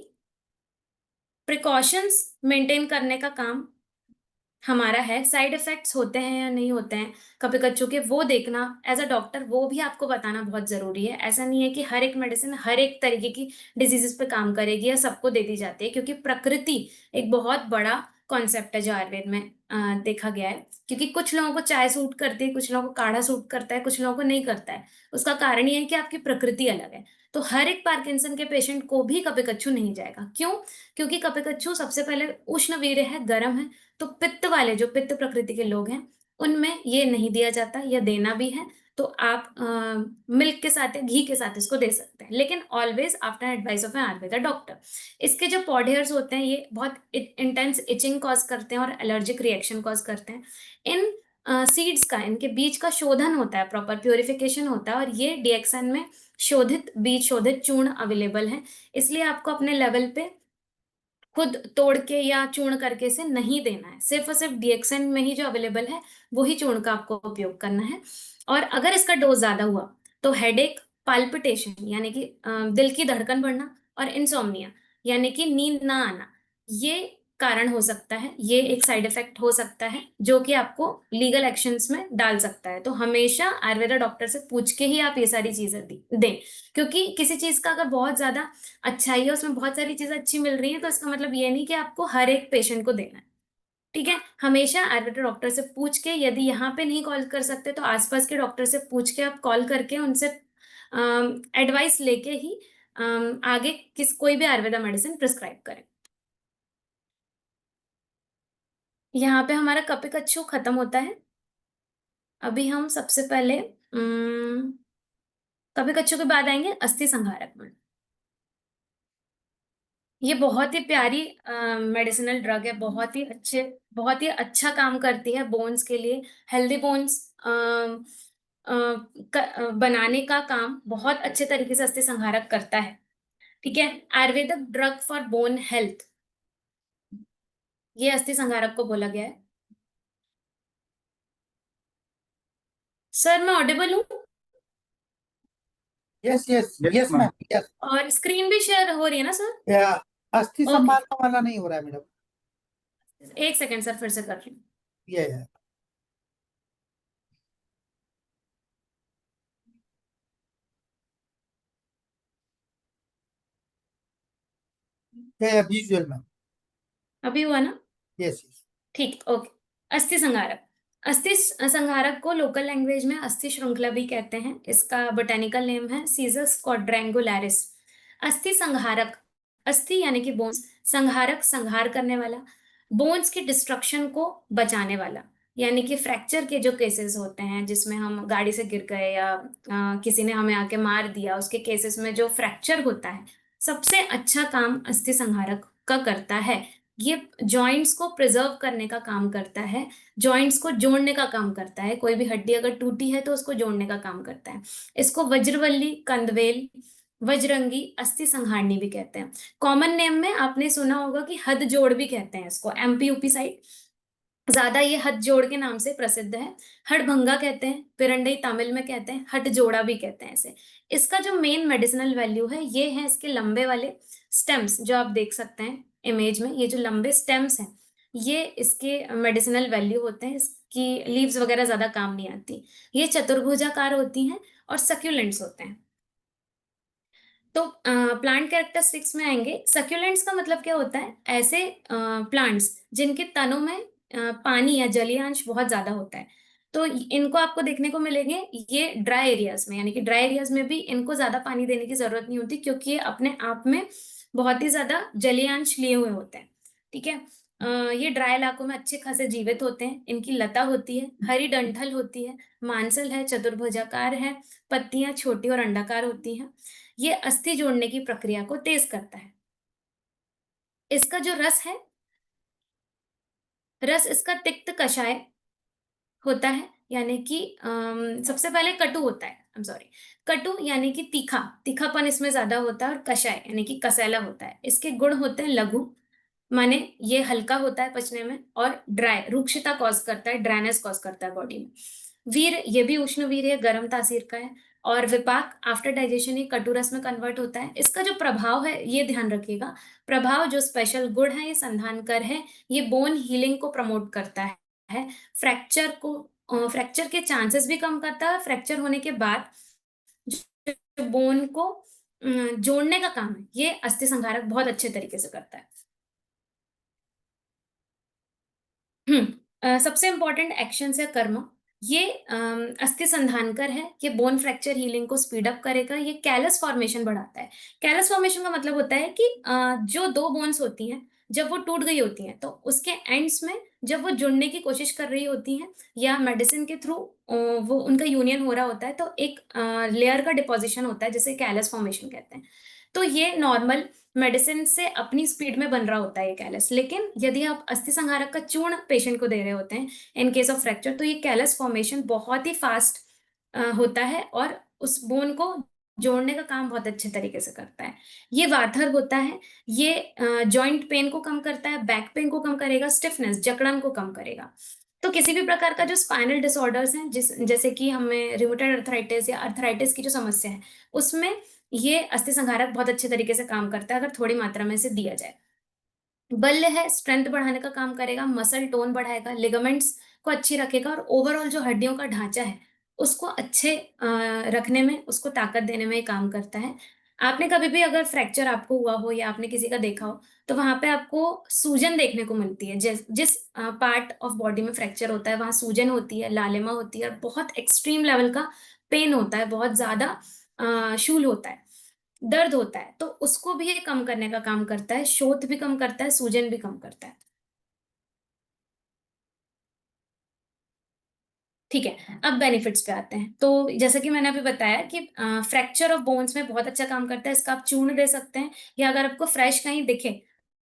प्रिकॉशंस मेंटेन करने का काम हमारा है, साइड इफेक्ट्स होते हैं या नहीं होते हैं कपिकच्छु के, वो देखना एज अ डॉक्टर, वो भी आपको बताना बहुत जरूरी है। ऐसा नहीं है कि हर एक मेडिसिन हर एक तरीके की डिजीजेस पे काम करेगी या सबको दे दी जाती है, क्योंकि प्रकृति एक बहुत बड़ा कॉन्सेप्ट है जो आयुर्वेद में देखा गया है। क्योंकि कुछ लोगों को चाय सूट करती है, कुछ लोगों को काढ़ा सूट करता है, कुछ लोगों को नहीं करता है। उसका कारण ये है कि आपकी प्रकृति अलग है। तो हर एक पार्किंसन के पेशेंट को भी कपिकच्छु नहीं जाएगा। क्यों? क्योंकि कपिकच्छु सबसे पहले उष्णवीर्य है, गर्म है, तो पित्त वाले, जो पित्त प्रकृति के लोग हैं, उनमें ये नहीं दिया जाता, या देना भी है तो आप मिल्क के साथ या घी के साथ इसको दे सकते हैं, लेकिन always after advice of an Ayurveda doctor. इसके जो पॉड हेयर्स होते हैं ये बहुत इंटेंस इचिंग कॉज करते हैं और एलर्जिक रिएक्शन कॉज करते हैं। इन सीड्स का, इनके बीज का शोधन होता है, प्रॉपर प्योरिफिकेशन होता है, और ये डीएक्सएन में शोधित बीज, शोधित चूर्ण अवेलेबल है। इसलिए आपको अपने लेवल पे खुद तोड़ के या चूर्ण करके से नहीं देना है, सिर्फ और सिर्फ डीएक्सएन में ही जो अवेलेबल है वही चूर्ण का आपको उपयोग करना है। और अगर इसका डोज ज्यादा हुआ तो हेडेक, पाल्पिटेशन यानी कि दिल की धड़कन बढ़ना, और इंसोम्निया यानी कि नींद ना आना, ये कारण हो सकता है, ये एक साइड इफेक्ट हो सकता है जो कि आपको लीगल एक्शंस में डाल सकता है। तो हमेशा आयुर्वेदा डॉक्टर से पूछ के ही आप ये सारी चीजें दें, क्योंकि किसी चीज का अगर बहुत ज्यादा अच्छाई है, उसमें बहुत सारी चीजें अच्छी मिल रही है, तो इसका मतलब ये नहीं कि आपको हर एक पेशेंट को देना है। ठीक है, हमेशा आयुर्वेदिक डॉक्टर से पूछ के, यदि यहाँ पे नहीं कॉल कर सकते तो आसपास के डॉक्टर से पूछ के आप कॉल करके उनसे एडवाइस लेके ही आगे कोई भी आयुर्वेदा मेडिसिन प्रिस्क्राइब करें। यहाँ पे हमारा कपिकच्छु खत्म होता है। अभी हम सबसे पहले कपिकच्छु के बाद आएंगे अस्थि संहारक में। ये बहुत ही प्यारी मेडिसिनल ड्रग है, बहुत ही अच्छा काम करती है बोन्स के लिए। हेल्दी बोन्स बनाने का काम बहुत अच्छे तरीके से अस्थि संहारक करता है। ठीक है, Ayurvedic drug for bone health, ये अस्थि संहारक को बोला गया है। सर मैं ऑडिबल हूँ? Yes yes Yes, yes ma'am. Ma'am, yes. और स्क्रीन भी शेयर हो रही है ना सर? अस्थि Okay. संभालने वाला नहीं हो रहा है मैडम। एक सेकेंड सर, फिर से कर रही हूँ। ये विजुअल मैम। अभी हुआ ना? Yes yes. ठीक, ओके। अस्थि संहारक, अस्थि संहारक को लोकल लैंग्वेज में अस्थि श्रृंखला भी कहते हैं। इसका बोटेनिकल नेम है सीजस क्वाड्रेंगुलरिस। अस्थि संहारक, अस्थि यानी कि बोन्स, संहारक संहार करने वाला, बोन्स की डिस्ट्रक्शन को बचाने वाला। यानी कि फ्रैक्चर के जो केसेस होते हैं जिसमें हम गाड़ी से गिर गए या किसी ने हमें आके मार दिया, उसके केसेस में जो फ्रैक्चर होता है, सबसे अच्छा काम अस्थि संहारक का करता है। ये जॉइंट्स को प्रिजर्व करने का काम करता है, जॉइंट्स को जोड़ने का काम करता है। कोई भी हड्डी अगर टूटी है तो उसको जोड़ने का काम करता है। इसको वज्रवल्ली, कंदवेल, वज्रंगी, अस्थि संहारणी भी कहते हैं। कॉमन नेम में आपने सुना होगा कि हद जोड़ भी कहते हैं इसको, एमपी यूपी साइड ज्यादा ये हथ जोड़ के नाम से प्रसिद्ध है। हड़भंगा कहते हैं, पिरंडई तमिल में कहते हैं, हट जोड़ा भी कहते हैं इसे। इसका जो मेन मेडिसिनल वैल्यू है ये है इसके लंबे वाले स्टेम्स, जो आप देख सकते हैं इमेज में, ये जो लंबे स्टेम्स हैं ये इसके मेडिसिनल वैल्यू होते हैं। इसकी लीव्स वगैरह ज्यादा काम नहीं आती। ये चतुर्भुजाकार होती हैं और सक्यूलेंट्स होते हैं। तो प्लांट कैरेक्टरिस्टिक्स में आएंगे। सक्यूलेंट्स का मतलब क्या होता है, ऐसे प्लांट्स जिनके तनों में पानी या जलीय अंश बहुत ज्यादा होता है। तो इनको आपको देखने को मिलेंगे ये ड्राई एरियाज में, यानी कि ड्राई एरियाज में भी इनको ज्यादा पानी देने की जरूरत नहीं होती, क्योंकि ये अपने आप में बहुत ही ज्यादा जलीय अंश लिए हुए होते हैं। ठीक है। ये ड्राई इलाकों में अच्छे खासे जीवित होते हैं। इनकी लता होती है, हरी डंठल होती है, मांसल है, चतुर्भुजाकार है, पत्तियां छोटी और अंडाकार होती हैं। ये अस्थि जोड़ने की प्रक्रिया को तेज करता है। इसका जो रस है, रस इसका तिक्त कषाय होता है, यानी कि सबसे पहले कटु होता है, आई एम सॉरी, कटु यानी कि तीखा, तीखापन इसमें ज्यादा होता है, और कषाय यानी कि कसैला होता है। इसके गुण होते हैं लघु, माने ये हल्का होता है पचने में, और ड्राई, रुक्षता कॉज करता है, ड्राइनेस कॉज करता है बॉडी में। वीर, ये भी उष्ण वीर है, गर्म तासीर का है। और विपाक, आफ्टर डाइजेशन ये कटुरस में कन्वर्ट होता है। इसका जो प्रभाव है ये ध्यान रखिएगा, प्रभाव जो स्पेशल गुण है ये संधानकर है, ये बोन हीलिंग को प्रमोट करता है, फ्रैक्चर को, फ्रैक्चर के चांसेस भी कम करता है। फ्रैक्चर होने के बाद जो बोन को जोड़ने का काम है ये अस्थि संहारक बहुत अच्छे तरीके से करता है। सबसे इंपॉर्टेंट एक्शन है कर्म। ये अस्थि संधानकर है, ये बोन फ्रैक्चर हीलिंग को स्पीड अप करेगा, ये कैलस फॉर्मेशन बढ़ाता है। कैलस फॉर्मेशन का मतलब होता है कि जो दो बोन्स होती हैं जब वो टूट गई होती हैं तो उसके एंड्स में जब वो जुड़ने की कोशिश कर रही होती हैं या मेडिसिन के थ्रू वो उनका यूनियन हो रहा होता है, तो एक लेयर का डिपोजिशन होता है जिसे कैलस फॉर्मेशन कहते हैं। तो ये नॉर्मल मेडिसिन से अपनी स्पीड में बन रहा होता है ये कैलस, लेकिन यदि आप अस्थि संहारक का चूर्ण पेशेंट को दे रहे होते हैं इन केस ऑफ फ्रैक्चर, तो ये कैलस फॉर्मेशन बहुत ही फास्ट होता है और उस बोन को जोड़ने का काम बहुत अच्छे तरीके से करता है। ये वाथर होता है, ये जॉइंट पेन को कम करता है, बैक पेन को कम करेगा, स्टिफनेस, जकड़न को कम करेगा। तो किसी भी प्रकार का जो स्पाइनल डिसऑर्डर्स हैं, जैसे कि हमें रिमेटॉइड अर्थराइटिस या अर्थराइटिस की जो समस्या है, उसमें ये अस्थि संहारक बहुत अच्छे तरीके से काम करता है अगर थोड़ी मात्रा में इसे दिया जाए। बल्य है, स्ट्रेंथ बढ़ाने का काम करेगा, मसल टोन बढ़ाएगा, लिगामेंट्स को अच्छी रखेगा, और ओवरऑल जो हड्डियों का ढांचा है उसको अच्छे रखने में, उसको ताकत देने में ये काम करता है। आपने कभी भी अगर फ्रैक्चर आपको हुआ हो या आपने किसी का देखा हो, तो वहां पे आपको सूजन देखने को मिलती है। जिस पार्ट ऑफ बॉडी में फ्रैक्चर होता है वहां सूजन होती है, लालिमा होती है, और बहुत एक्सट्रीम लेवल का पेन होता है, बहुत ज्यादा शूल होता है, दर्द होता है। तो उसको भी ये कम करने का काम करता है, शोथ भी कम करता है, सूजन भी कम करता है। ठीक है, अब बेनिफिट्स पे आते हैं। तो जैसा कि मैंने अभी बताया कि फ्रैक्चर ऑफ बोन्स में बहुत अच्छा काम करता है। इसका आप चूर्ण दे सकते हैं, या अगर आपको फ्रेश कहीं दिखे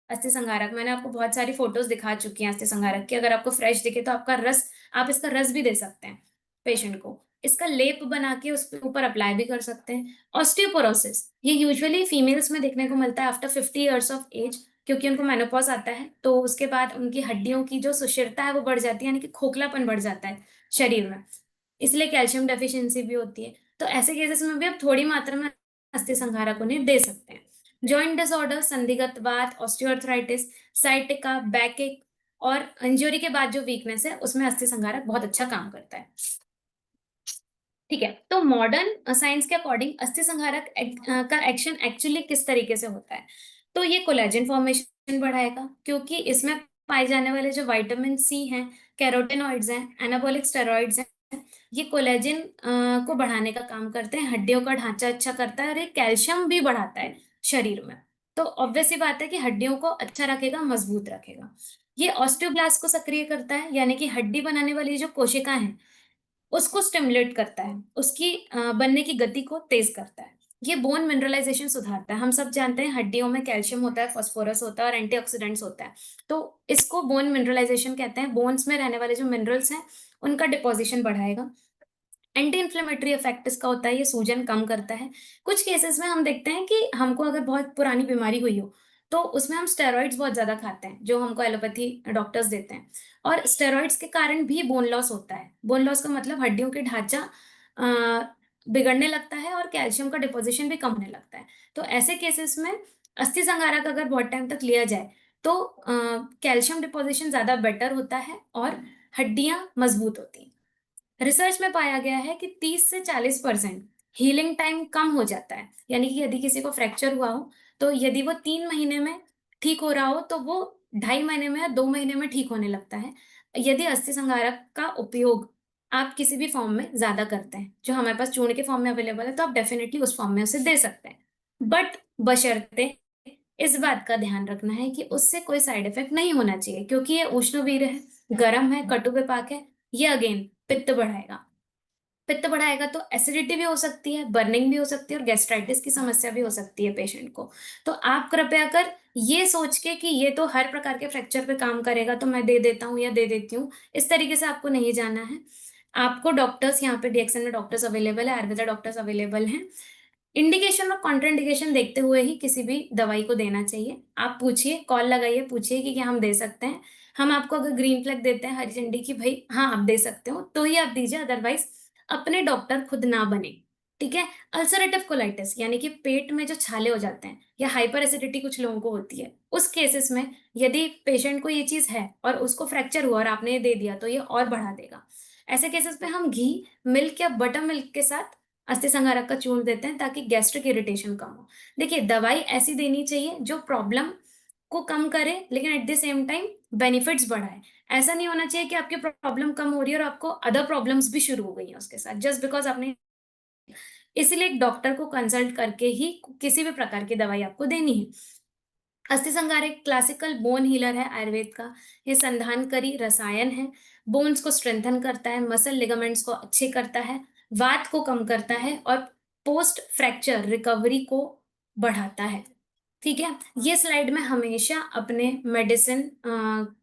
अस्थि संहारक, मैंने आपको बहुत सारी फोटोज दिखा चुकी हैं अस्थि संहारक की, अगर आपको फ्रेश दिखे तो आपका रस, आप इसका रस भी दे सकते हैं पेशेंट को। इसका लेप बना के उसके ऊपर अप्लाई भी कर सकते हैं। ऑस्टियोपोरोसिस, ये यूजुअली फीमेल्स में देखने को मिलता है आफ्टर 50 ईयर्स ऑफ एज, क्योंकि उनको मेनोपॉज आता है, तो उसके बाद उनकी हड्डियों की जो सुशिरता है वो बढ़ जाती है, यानी कि खोखलापन बढ़ जाता है शरीर में, इसलिए कैल्शियम डेफिशिएंसी भी होती है। तो ऐसे केसेस में भी आप थोड़ी मात्रा में अस्थि संहारक उन्हें दे सकते हैं। जॉइंट डिसऑर्डर, संधिगत वात, ऑस्टियोआर्थराइटिस, साइटिका, बैकएक और इंजरी के बाद जो वीकनेस है उसमें अस्थि संहारक बहुत अच्छा काम करता है। ठीक है, तो मॉडर्न साइंस के अकॉर्डिंग अस्थि संहारक का एक्शन एक्चुअली किस तरीके से होता है, तो ये कोलेजन फॉर्मेशन बढ़ाएगा, क्योंकि इसमें पाए जाने वाले जो विटामिन सी हैं, कैरोटेनॉइड्स हैं, एनाबॉलिक स्टेरॉइड्स हैं, ये कोलेजन को बढ़ाने का काम करते हैं, हड्डियों का ढांचा अच्छा करता है, और ये कैल्शियम भी बढ़ाता है शरीर में। तो ऑब्वियस सी बात है कि हड्डियों को अच्छा रखेगा, मजबूत रखेगा। ये ऑस्टियोब्लास्ट को सक्रिय करता है, यानी कि हड्डी बनाने वाली जो कोशिकाएं हैं उसको स्टिमुलेट करता है, उसकी बनने की गति को तेज करता है। ये बोन मिनरलाइजेशन सुधारता है। हम सब जानते हैं हड्डियों में कैल्शियम होता है, फास्फोरस होता है और एंटीऑक्सीडेंट्स होता है, तो इसको बोन मिनरलाइजेशन कहते हैं। बोन्स में रहने वाले जो मिनरल्स हैं उनका डिपोजिशन बढ़ाएगा। एंटी इन्फ्लेमेटरी इफेक्ट इसका होता है, ये सूजन कम करता है। कुछ केसेस में हम देखते हैं कि हमको अगर बहुत पुरानी बीमारी हुई हो तो उसमें हम स्टेरॉइड्स बहुत ज्यादा खाते हैं, जो हमको एलोपैथी डॉक्टर्स देते हैं, और स्टेरॉइड्स के कारण भी बोन लॉस होता है। बोन लॉस का मतलब हड्डियों के ढांचा बिगड़ने लगता है और कैल्शियम का डिपोजिशन भी कम होने लगता है। तो ऐसे केसेस में अस्थि संगारक अगर बहुत टाइम तक लिया जाए तो कैल्शियम डिपोजिशन ज्यादा बेटर होता है और हड्डियां मजबूत होती हैं। रिसर्च में पाया गया है कि 30 से 40% हीलिंग टाइम कम हो जाता है। यानी कि यदि किसी को फ्रैक्चर हुआ हो तो यदि वो 3 महीने में ठीक हो रहा हो तो वो 2.5 महीने में या 2 महीने में ठीक होने लगता है, यदि अस्थि संगारक का उपयोग आप किसी भी फॉर्म में ज्यादा करते हैं। जो हमारे पास चूर्ण के फॉर्म में अवेलेबल है तो आप डेफिनेटली उस फॉर्म में उसे दे सकते हैं, बट बशर्ते इस बात का ध्यान रखना है कि उससे कोई साइड इफेक्ट नहीं होना चाहिए, क्योंकि ये उष्णवीर है, गर्म है, कटु विपाक है। ये अगेन पित्त बढ़ाएगा। पित्त बढ़ाएगा तो एसिडिटी भी हो सकती है, बर्निंग भी हो सकती है और गैस्ट्राइटिस की समस्या भी हो सकती है पेशेंट को। तो आप कृपया कर ये सोच के कि ये तो हर प्रकार के फ्रैक्चर पे काम करेगा तो मैं दे देता हूँ या दे देती हूँ, इस तरीके से आपको नहीं जाना है। आपको डॉक्टर्स, यहाँ पे डीएक्सएन में डॉक्टर्स अवेलेबल है, आयुर्वेदा डॉक्टर्स अवेलेबल हैं। इंडिकेशन और कॉन्ट्राइंडिकेशन देखते हुए ही किसी भी दवाई को देना चाहिए। आप पूछिए, कॉल लगाइए, पूछिए कि क्या हम दे सकते हैं। हम आपको अगर ग्रीन फ्लैग देते हैं हरी झंडी की, भाई हाँ आप दे सकते हो, तो ही आप दीजिए, अदरवाइज अपने डॉक्टर खुद ना बने। ठीक है। अल्सरेटिव कोलाइटिस यानी कि पेट में जो छाले हो जाते हैं या हाइपर एसिडिटी कुछ लोगों को होती है, उस केसेस में यदि पेशेंट को ये चीज है और उसको फ्रैक्चर हुआ और आपने ये दे दिया तो ये और बढ़ा देगा। ऐसे केसेस में हम घी, मिल्क या बटर मिल्क के साथ अस्थि संगारक का चूर्ण देते हैं ताकि गैस्ट्रिक इरिटेशन कम हो। देखिए, दवाई ऐसी देनी चाहिए जो प्रॉब्लम को कम करे लेकिन at the same time benefits बढ़ाए। ऐसा नहीं होना चाहिए कि आपकी प्रॉब्लम कम हो रही है और आपको अदर प्रॉब्लम्स भी शुरू हो गई हैं उसके साथ, जस्ट बिकॉज आपने। इसीलिए एक डॉक्टर को कंसल्ट करके ही किसी भी प्रकार की दवाई आपको देनी है। अस्थि संगार एक क्लासिकल बोन हीलर है आयुर्वेद का। ये संधानकारी रसायन है, बोन्स को स्ट्रेंथन करता है, मसल लिगामेंट्स को अच्छे करता है, वात को कम करता है और पोस्ट फ्रैक्चर रिकवरी को बढ़ाता है। ठीक है। ये स्लाइड में हमेशा अपने मेडिसिन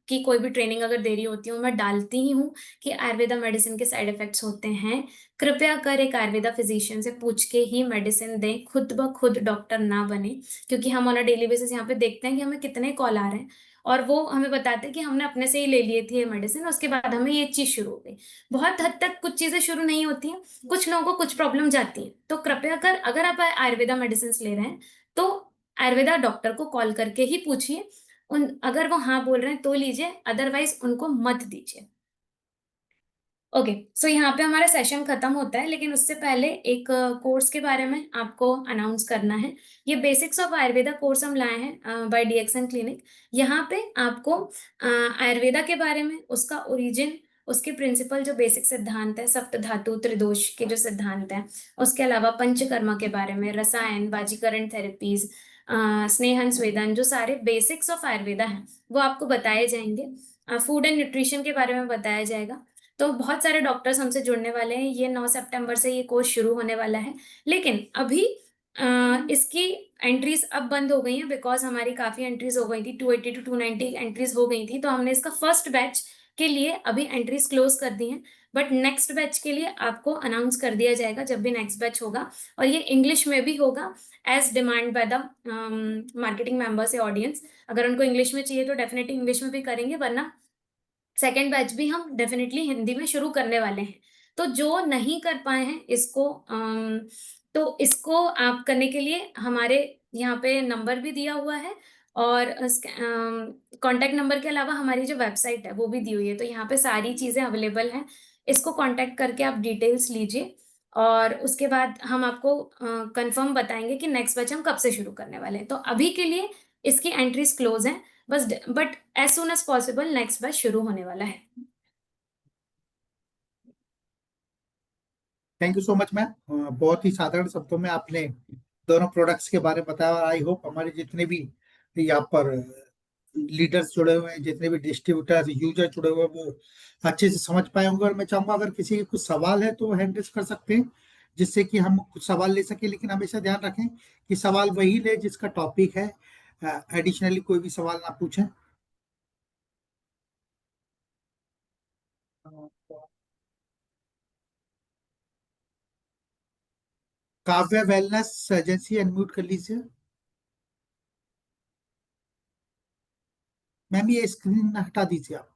की कोई भी ट्रेनिंग अगर दे रही होती हूँ मैं डालती ही हूँ कि आयुर्वेदा मेडिसिन के साइड इफेक्ट्स होते हैं। कृपया कर एक आयुर्वेदा फिजिशियन से पूछ के ही मेडिसिन दें, खुद ब खुद डॉक्टर ना बने, क्योंकि हम ऑन अ डेली बेसिस यहाँ पे देखते हैं कि हमें कितने कॉल आ रहे हैं और वो हमें बताते हैं कि हमने अपने से ही ले लिए थे ये मेडिसिन, उसके बाद हमें ये चीज शुरू हो गई। बहुत हद तक कुछ चीजें शुरू नहीं होती हैं, कुछ लोगों को कुछ प्रॉब्लम जाती है। तो कृपया कर अगर आप आयुर्वेदा मेडिसिन ले रहे हैं तो आयुर्वेदा डॉक्टर को कॉल करके ही पूछिए। उन अगर वो हाँ बोल रहे हैं तो लीजिए, अदरवाइज उनको मत दीजिए। ओके, सो यहाँ पे हमारा सेशन खत्म होता है, लेकिन उससे पहले एक कोर्स के बारे में आपको अनाउंस करना है। ये बेसिक्स ऑफ आयुर्वेदा कोर्स हम लाए हैं बाय डीएक्सएन क्लिनिक। यहाँ पे आपको आयुर्वेदा के बारे में, उसका ओरिजिन, उसके प्रिंसिपल जो बेसिक सिद्धांत है, सप्त धातु त्रिदोष के जो सिद्धांत हैं, उसके अलावा पंचकर्मा के बारे में, रसायन, बाजीकरण थेरेपीज, स्नेहन स्वेदन, जो सारे बेसिक्स ऑफ आयुर्वेदा हैं वो आपको बताए जाएंगे। फूड एंड न्यूट्रिशन के बारे में बताया जाएगा। तो बहुत सारे डॉक्टर्स हमसे जुड़ने वाले हैं। ये 9 सितंबर से ये कोर्स शुरू होने वाला है, लेकिन अभी इसकी एंट्रीज अब बंद हो गई हैं बिकॉज हमारी काफी एंट्रीज हो गई थी, 280 to 290 एंट्रीज हो गई थी, तो हमने इसका फर्स्ट बैच के लिए अभी एंट्रीज क्लोज कर दी हैं। बट नेक्स्ट बैच के लिए आपको अनाउंस कर दिया जाएगा जब भी नेक्स्ट बैच होगा, और ये इंग्लिश में भी होगा as demand by the marketing members या ऑडियंस। अगर उनको इंग्लिश में चाहिए तो डेफिनेटली इंग्लिश में भी करेंगे, वरना सेकेंड बैच भी हम डेफिनेटली हिंदी में शुरू करने वाले हैं। तो जो नहीं कर पाए हैं इसको तो इसको आप करने के लिए हमारे यहाँ पे नंबर भी दिया हुआ है, और कांटेक्ट नंबर के अलावा हमारी जो वेबसाइट है वो भी दी हुई है, तो यहाँ पे सारी चीजें अवेलेबल हैं। इसको कांटेक्ट करके आप डिटेल्स लीजिए और उसके बाद हम आपको कंफर्म बताएंगे कि नेक्स्ट बैच हम कब से शुरू करने वाले हैं। तो अभी के लिए इसकी एंट्रीज क्लोज हैं बस, but as soon as possible next batch शुरू होने वाला है। Thank you so much ma'am. बहुत ही साधारण शब्दों में आपने दोनों प्रोडक्ट्स के बारे में बताया, और आई होप हमारे जितने भी यहाँ पर लीडर्स जुड़े हुए हैं, जितने भी डिस्ट्रीब्यूटर यूजर जुड़े हुए हैं, वो अच्छे से समझ पाए होंगे। और मैं चाहूंगा अगर किसी के कुछ सवाल है तो हैंड रेज कर सकते हैं, जिससे कि हम कुछ सवाल ले सके, लेकिन हमेशा ध्यान रखें कि सवाल वही ले जिसका टॉपिक है, एडिशनली कोई भी सवाल ना पूछें। काव्या वेलनेस एजेंसी अनम्यूट कर लीजिए। मैम ये स्क्रीन हटा दीजिए आप।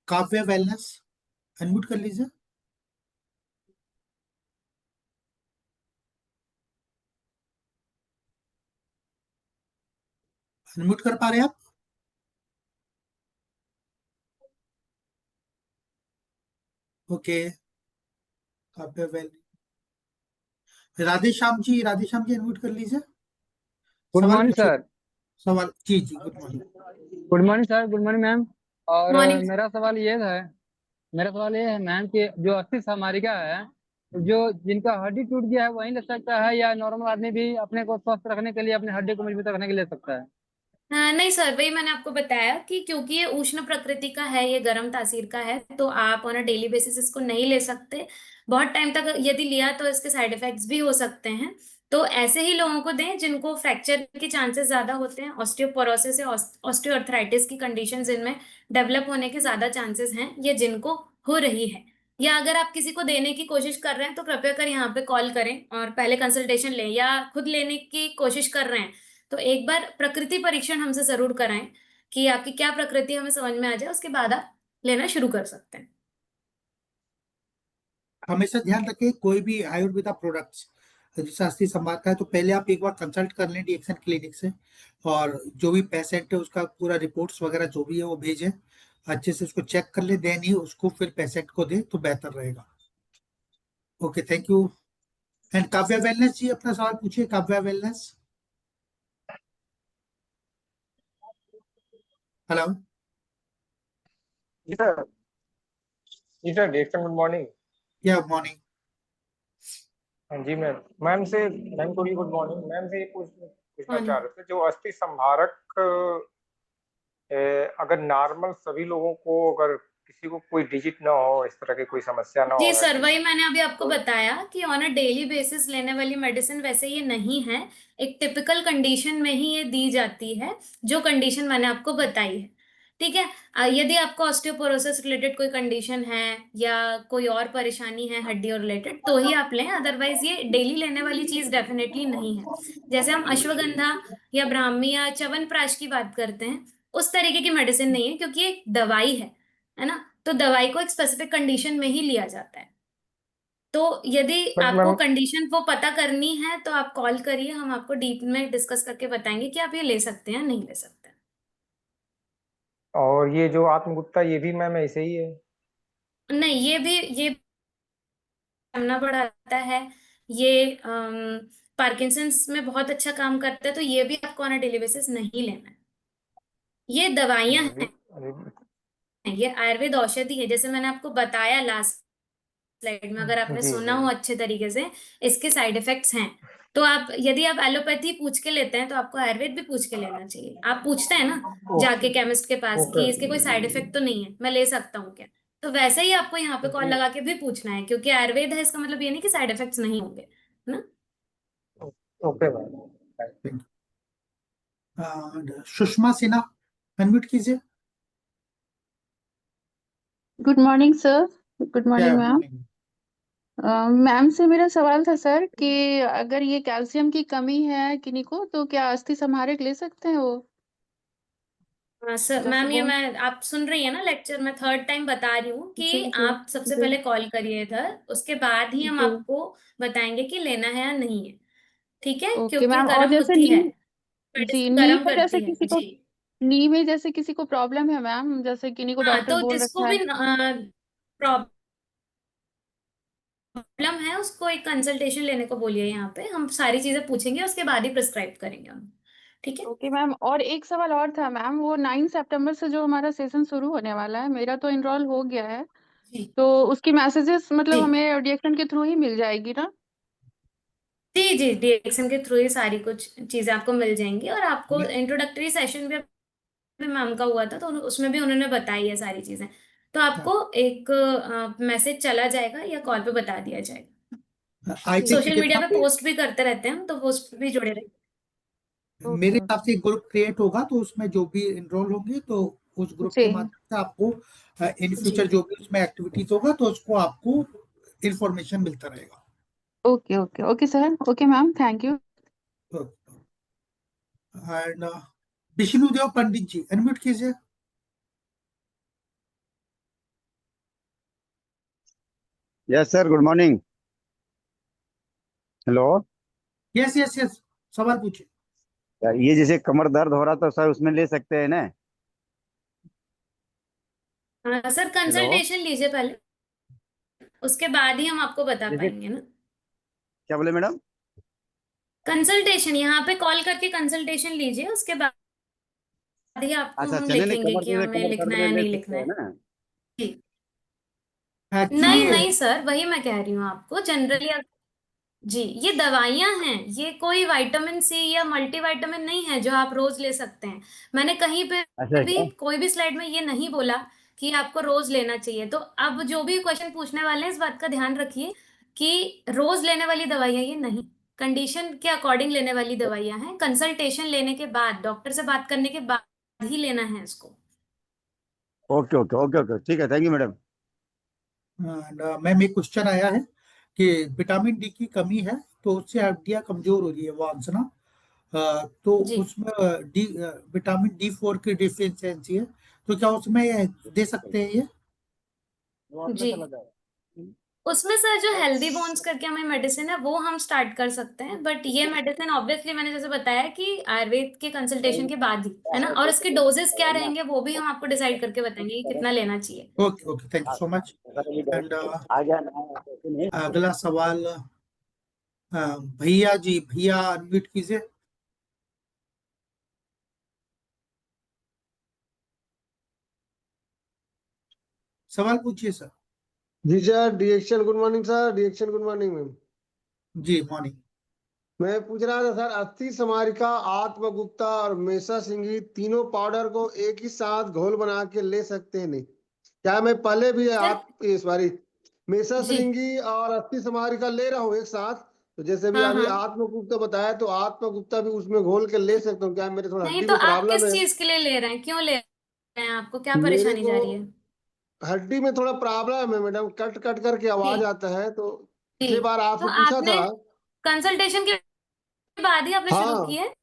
काव्या वेलनेस अनम्यूट कर लीजिए। अनम्यूट कर पा रहे हैं आप? Okay. Kavya well, Radhe Shyam ji unmute कर लीजिए। गुड सवाल मॉर्निंग पूछिए। सर। सवाल जी good morning. Good morning sir, good morning ma'am. और मॉर्निंग। मेरा सवाल ये है मैम कि जो अस्थि सामारिका है, जो जिनका हड्डी टूट गया है वही ले सकता है या नॉर्मल आदमी भी अपने को स्वस्थ रखने के लिए, अपने हड्डी को मजबूत रखने के लिए ले सकता है? नहीं सर, वही मैंने आपको बताया कि क्योंकि ये उष्ण प्रकृति का है, ये गर्म तासीर का है, तो आप ऑन अ डेली बेसिस इसको नहीं ले सकते। बहुत टाइम तक यदि लिया तो इसके साइड इफेक्ट्स भी हो सकते हैं। तो ऐसे ही लोगों को दें जिनको फ्रैक्चर के चांसेस ज्यादा होते हैं, ऑस्टियोपोरोसिस या ऑस्टियोआर्थराइटिस की कंडीशन जिनमें डेवलप होने के ज्यादा चांसेस हैं, या जिनको हो रही है। या अगर आप किसी को देने की कोशिश कर रहे हैं तो कृपया कर यहाँ पे कॉल करें और पहले कंसल्टेशन लें, या खुद लेने की कोशिश कर रहे हैं तो एक बार प्रकृति परीक्षण हमसे जरूर कराएं कि आपकी क्या प्रकृति हमें समझ में आ जाए, उसके बाद आप लेना शुरू कर सकते हैं। हमेशा ध्यान रखें कोई भी आयुर्वेदा प्रोडक्ट्स जैसे अस्थि संभार का है तो पहले आप एक बार कंसल्ट कर लें डीएक्सन क्लिनिक से, और जो भी पेशेंट है उसका पूरा रिपोर्ट्स वगैरह जो भी है वो भेजें, अच्छे से उसको चेक कर ले, देन ही उसको फिर पेशेंट को दे तो बेहतर रहेगा। Okay thank you. And Kavya wellness ji अपना सवाल पूछिए। Kavya wellness, hello. जी सर। जी सर, डिएक्शन गुड मॉर्निंग। या मॉर्निंग। हाँ जी मैम। मैम को भी गुड मॉर्निंग। मैम से ये पूछना चाह मॉर्निंग। रहे थे, जो अस्थि संभारक अगर नॉर्मल सभी लोगों को, अगर किसी को कोई डिजिट ना हो, इस तरह की कोई समस्या ना जी हो सर, हड्डी वही की, मैंने अभी आपको तो बताया कि ऑन अ डेली बेसिस लेने वाली मेडिसिन वैसे ये नहीं है। एक टिपिकल कंडीशन में ही ये दी जाती है, जो कंडीशन मैंने आपको बताई है। ठीक है। यदि आपको ऑस्टियोपोरोसिस रिलेटेड कोई कंडीशन है या कोई और परेशानी है हड्डी और रिलेटेड, तो ही आप लें, अदरवाइज ये डेली लेने वाली चीज डेफिनेटली नहीं है। जैसे हम अश्वगंधा या ब्राह्मी या च्यवनप्राश की बात करते हैं, उस तरीके की मेडिसिन नहीं है, क्योंकि ये दवाई है ना। तो दवाई को एक स्पेसिफिक कंडीशन में ही लिया जाता है। तो यदि बट आपको मैम, कंडीशन वो पता करनी है तो आप कॉल करिए, हम आपको डीप में डिस्कस करके बताएंगे कि आप ये ले सकते हैं या नहीं ले सकते। और ये जो आत्मगुप्ता, ये भी मैम ऐसे ही है? नहीं, ये स्टेमिना बढ़ाता है। ये पार्किंसंस में बहुत अच्छा काम करता है, तो ये भी आपको ऑन अ डेली बेसिस नहीं लेना है। ये दवाइयां अरे, हैं, अरे, ये आयुर्वेद औषधि है, जैसे मैंने आपको बताया लास्ट स्लाइड में, अगर आपने जी सुना जी। हो अच्छे तरीके से, इसके साइड इफेक्ट्स हैं। तो आप यदि आप एलोपैथी पूछ के लेते हैं तो आपको आयुर्वेद भी पूछ के लेना चाहिए। आप पूछते हैं ना ओके जाके केमिस्ट के पास ओके। कि इसके कोई साइड इफेक्ट तो नहीं है, मैं ले सकता हूँ क्या। तो वैसे ही आपको यहाँ पे कॉल जी। लगा के भी पूछना है, क्योंकि आयुर्वेद है, इसका मतलब ये नहीं कि साइड इफेक्ट्स नहीं होंगे, है ना। Okay ma'am. Sushma Sinha unmute कीजिए। Good morning sir. गुड क्या मॉर्निंग मैम। मॉर्निंग। मैम से मेरा सवाल था सर कि अगर ये कैल्शियम की कमी है किन्हीं को तो क्या अस्थि समारक ले सकते हैं वो? हाँ सर, जैसे मैम ये बोन। मैं आप सुन रही है ना लेक्चर, मैं थर्ड टाइम बता रही हूँ जी कि जी आप सबसे जी पहले कॉल करिए इधर, उसके बाद ही हम जी। आपको बताएंगे कि लेना है या नहीं है। ठीक है, ओके क्योंकि मैम। और गर्म जैसे होती है, जी मेडिसिन नी गर्म में जैसे करती है किसी को जी। नी में जैसे किसी को प्रॉब्लम है मैम, जैसे किन्हीं को हाँ, डॉक्टर तो बोल जिसको रखा भी है। प्रॉब्लम है उसको एक कंसल्टेशन लेने को बोलिए, यहाँ पे हम सारी चीजें पूछेंगे, उसके बाद ही प्रिस्क्राइब करेंगे हम। ठीक है ओके मैम। और एक सवाल और था मैम, वो 9 सितंबर से जो हमारा सेशन शुरू होने वाला है, मेरा तो इनरोल हो गया है, जी। तो उसकी मैसेजेस जी मतलब हमें डिएक्शन के थ्रू ही मिल जाएगी ना? जी जी, डीएक्सन के थ्रू ही सारी कुछ चीजें आपको मिल जाएंगी, और आपको मैं इंट्रोडक्टरी सेशन भी मैम का हुआ था, तो उसमें भी उन्होंने बताई है सारी चीजें। तो आपको एक मैसेज चला जाएगा या कॉल पे बता दिया जाएगा। आईपीपी सोशल के मीडिया नाम पे पे पोस्ट भी करते रहते हैं हम, तो पोस्ट पे भी जुड़े रहिए। मेरे ओके हिसाब से एक ग्रुप क्रिएट होगा तो उसमें जो भी इनरोल होंगे तो उस ग्रुप जी के माध्यम से आपको इन जी फ्यूचर जो भी उसमें एक्टिविटीज होगा तो उसको आपको इंफॉर्मेशन मिलता रहेगा। Okay okay okay sir, okay ma'am, thank you. And Vishnudev Pandit ji unmute कीजिए। Yes sir, good morning. Hello. Yes yes yes, सवाल पूछिए। ये जैसे कमर दर्द हो रहा था सर, उसमें ले सकते हैं ना? Sir hello. कंसल्टेशन लीजिए पहले, उसके बाद ही हम आपको बता जैसे पाएंगे ना। क्या बोले मैडम? कंसल्टेशन यहाँ पे कॉल करके कंसल्टेशन लीजिए, उसके बाद ही आपको अच्छा, हम चलेंगे लिखेंगे कमर कि जैसे हमें कमर लिखना दर्द है में या ले नहीं सकते लिखना हैं है। ना? ठीक। एक्चुअली नहीं नहीं सर, वही मैं कह रही हूँ आपको, जनरली जी ये दवाइयां हैं, ये कोई विटामिन सी या मल्टीविटामिन नहीं है जो आप रोज ले सकते हैं। मैंने कहीं पे अच्छा भी अच्छा। कोई भी स्लाइड में ये नहीं बोला कि आपको रोज लेना चाहिए। तो अब जो भी क्वेश्चन पूछने वाले हैं इस बात का ध्यान रखिए कि रोज लेने वाली दवाइयां ये नहीं, कंडीशन के अकॉर्डिंग लेने वाली दवाइयां हैं। कंसल्टेशन लेने के बाद, डॉक्टर से बात करने के बाद ही लेना है इसको। ओके ओके ओके ओके, ठीक है, थैंक यू मैडम। मैम एक क्वेश्चन आया है कि विटामिन डी की कमी है तो उससे हड्डियां कमजोर हो रही है, वो आंसर ना। तो जी उसमें डी विटामिन D4 की डिफिशियंसी है, तो क्या उसमें दे सकते हैं ये? जी उसमें सर जो हेल्दी बोन्स करके हमें मेडिसिन है वो हम स्टार्ट कर सकते हैं, बट ये मेडिसिन ऑब्वियसली मैंने जैसे बताया कि आयुर्वेद के कंसल्टेशन के बाद ही है ना, और इसके डोजेस क्या रहेंगे वो भी हम आपको डिसाइड करके बताएंगे कि कितना लेना चाहिए। Okay okay, thank you so much. And आ गया। अगला सवाल भैया जी, भैया अनम्यूट कीजिए। सवाल पूछिए सर। जी सर, डिएक्शन गुड मॉर्निंग सर, डिएक्शन गुड मॉर्निंग मैम। जी मॉर्निंग। मैं पूछ रहा था सर, अस्थि समारिका, आत्मगुप्ता और मेसा सिंगी तीनों पाउडर को एक ही साथ घोल बना के ले सकते हैं नहीं? क्या मैं पहले भी सर इस बारी मेसा जी श्रृंगी और अस्थि समारिका ले रहा हूँ एक साथ, तो जैसे भी हाँ अभी हाँ, आत्मगुप्ता बताया तो आत्मगुप्ता भी उसमें घोल के ले सकता हूँ क्या? मेरे थोड़ा नहीं हड्डी तो में आप प्रॉब्लम किस है। चीज के लिए ले रहे हैं, क्यों ले रहे हैं, आपको क्या मेरे परेशानी को जा रही है? हड्डी में थोड़ा प्रॉब्लम है मैडम, कट कट करके आवाज जी आता है, तो जी, पिछली बार तो आपसे पूछा आपने था। कंसल्टेशन के बाद ही आपने शुरू की हाँ है?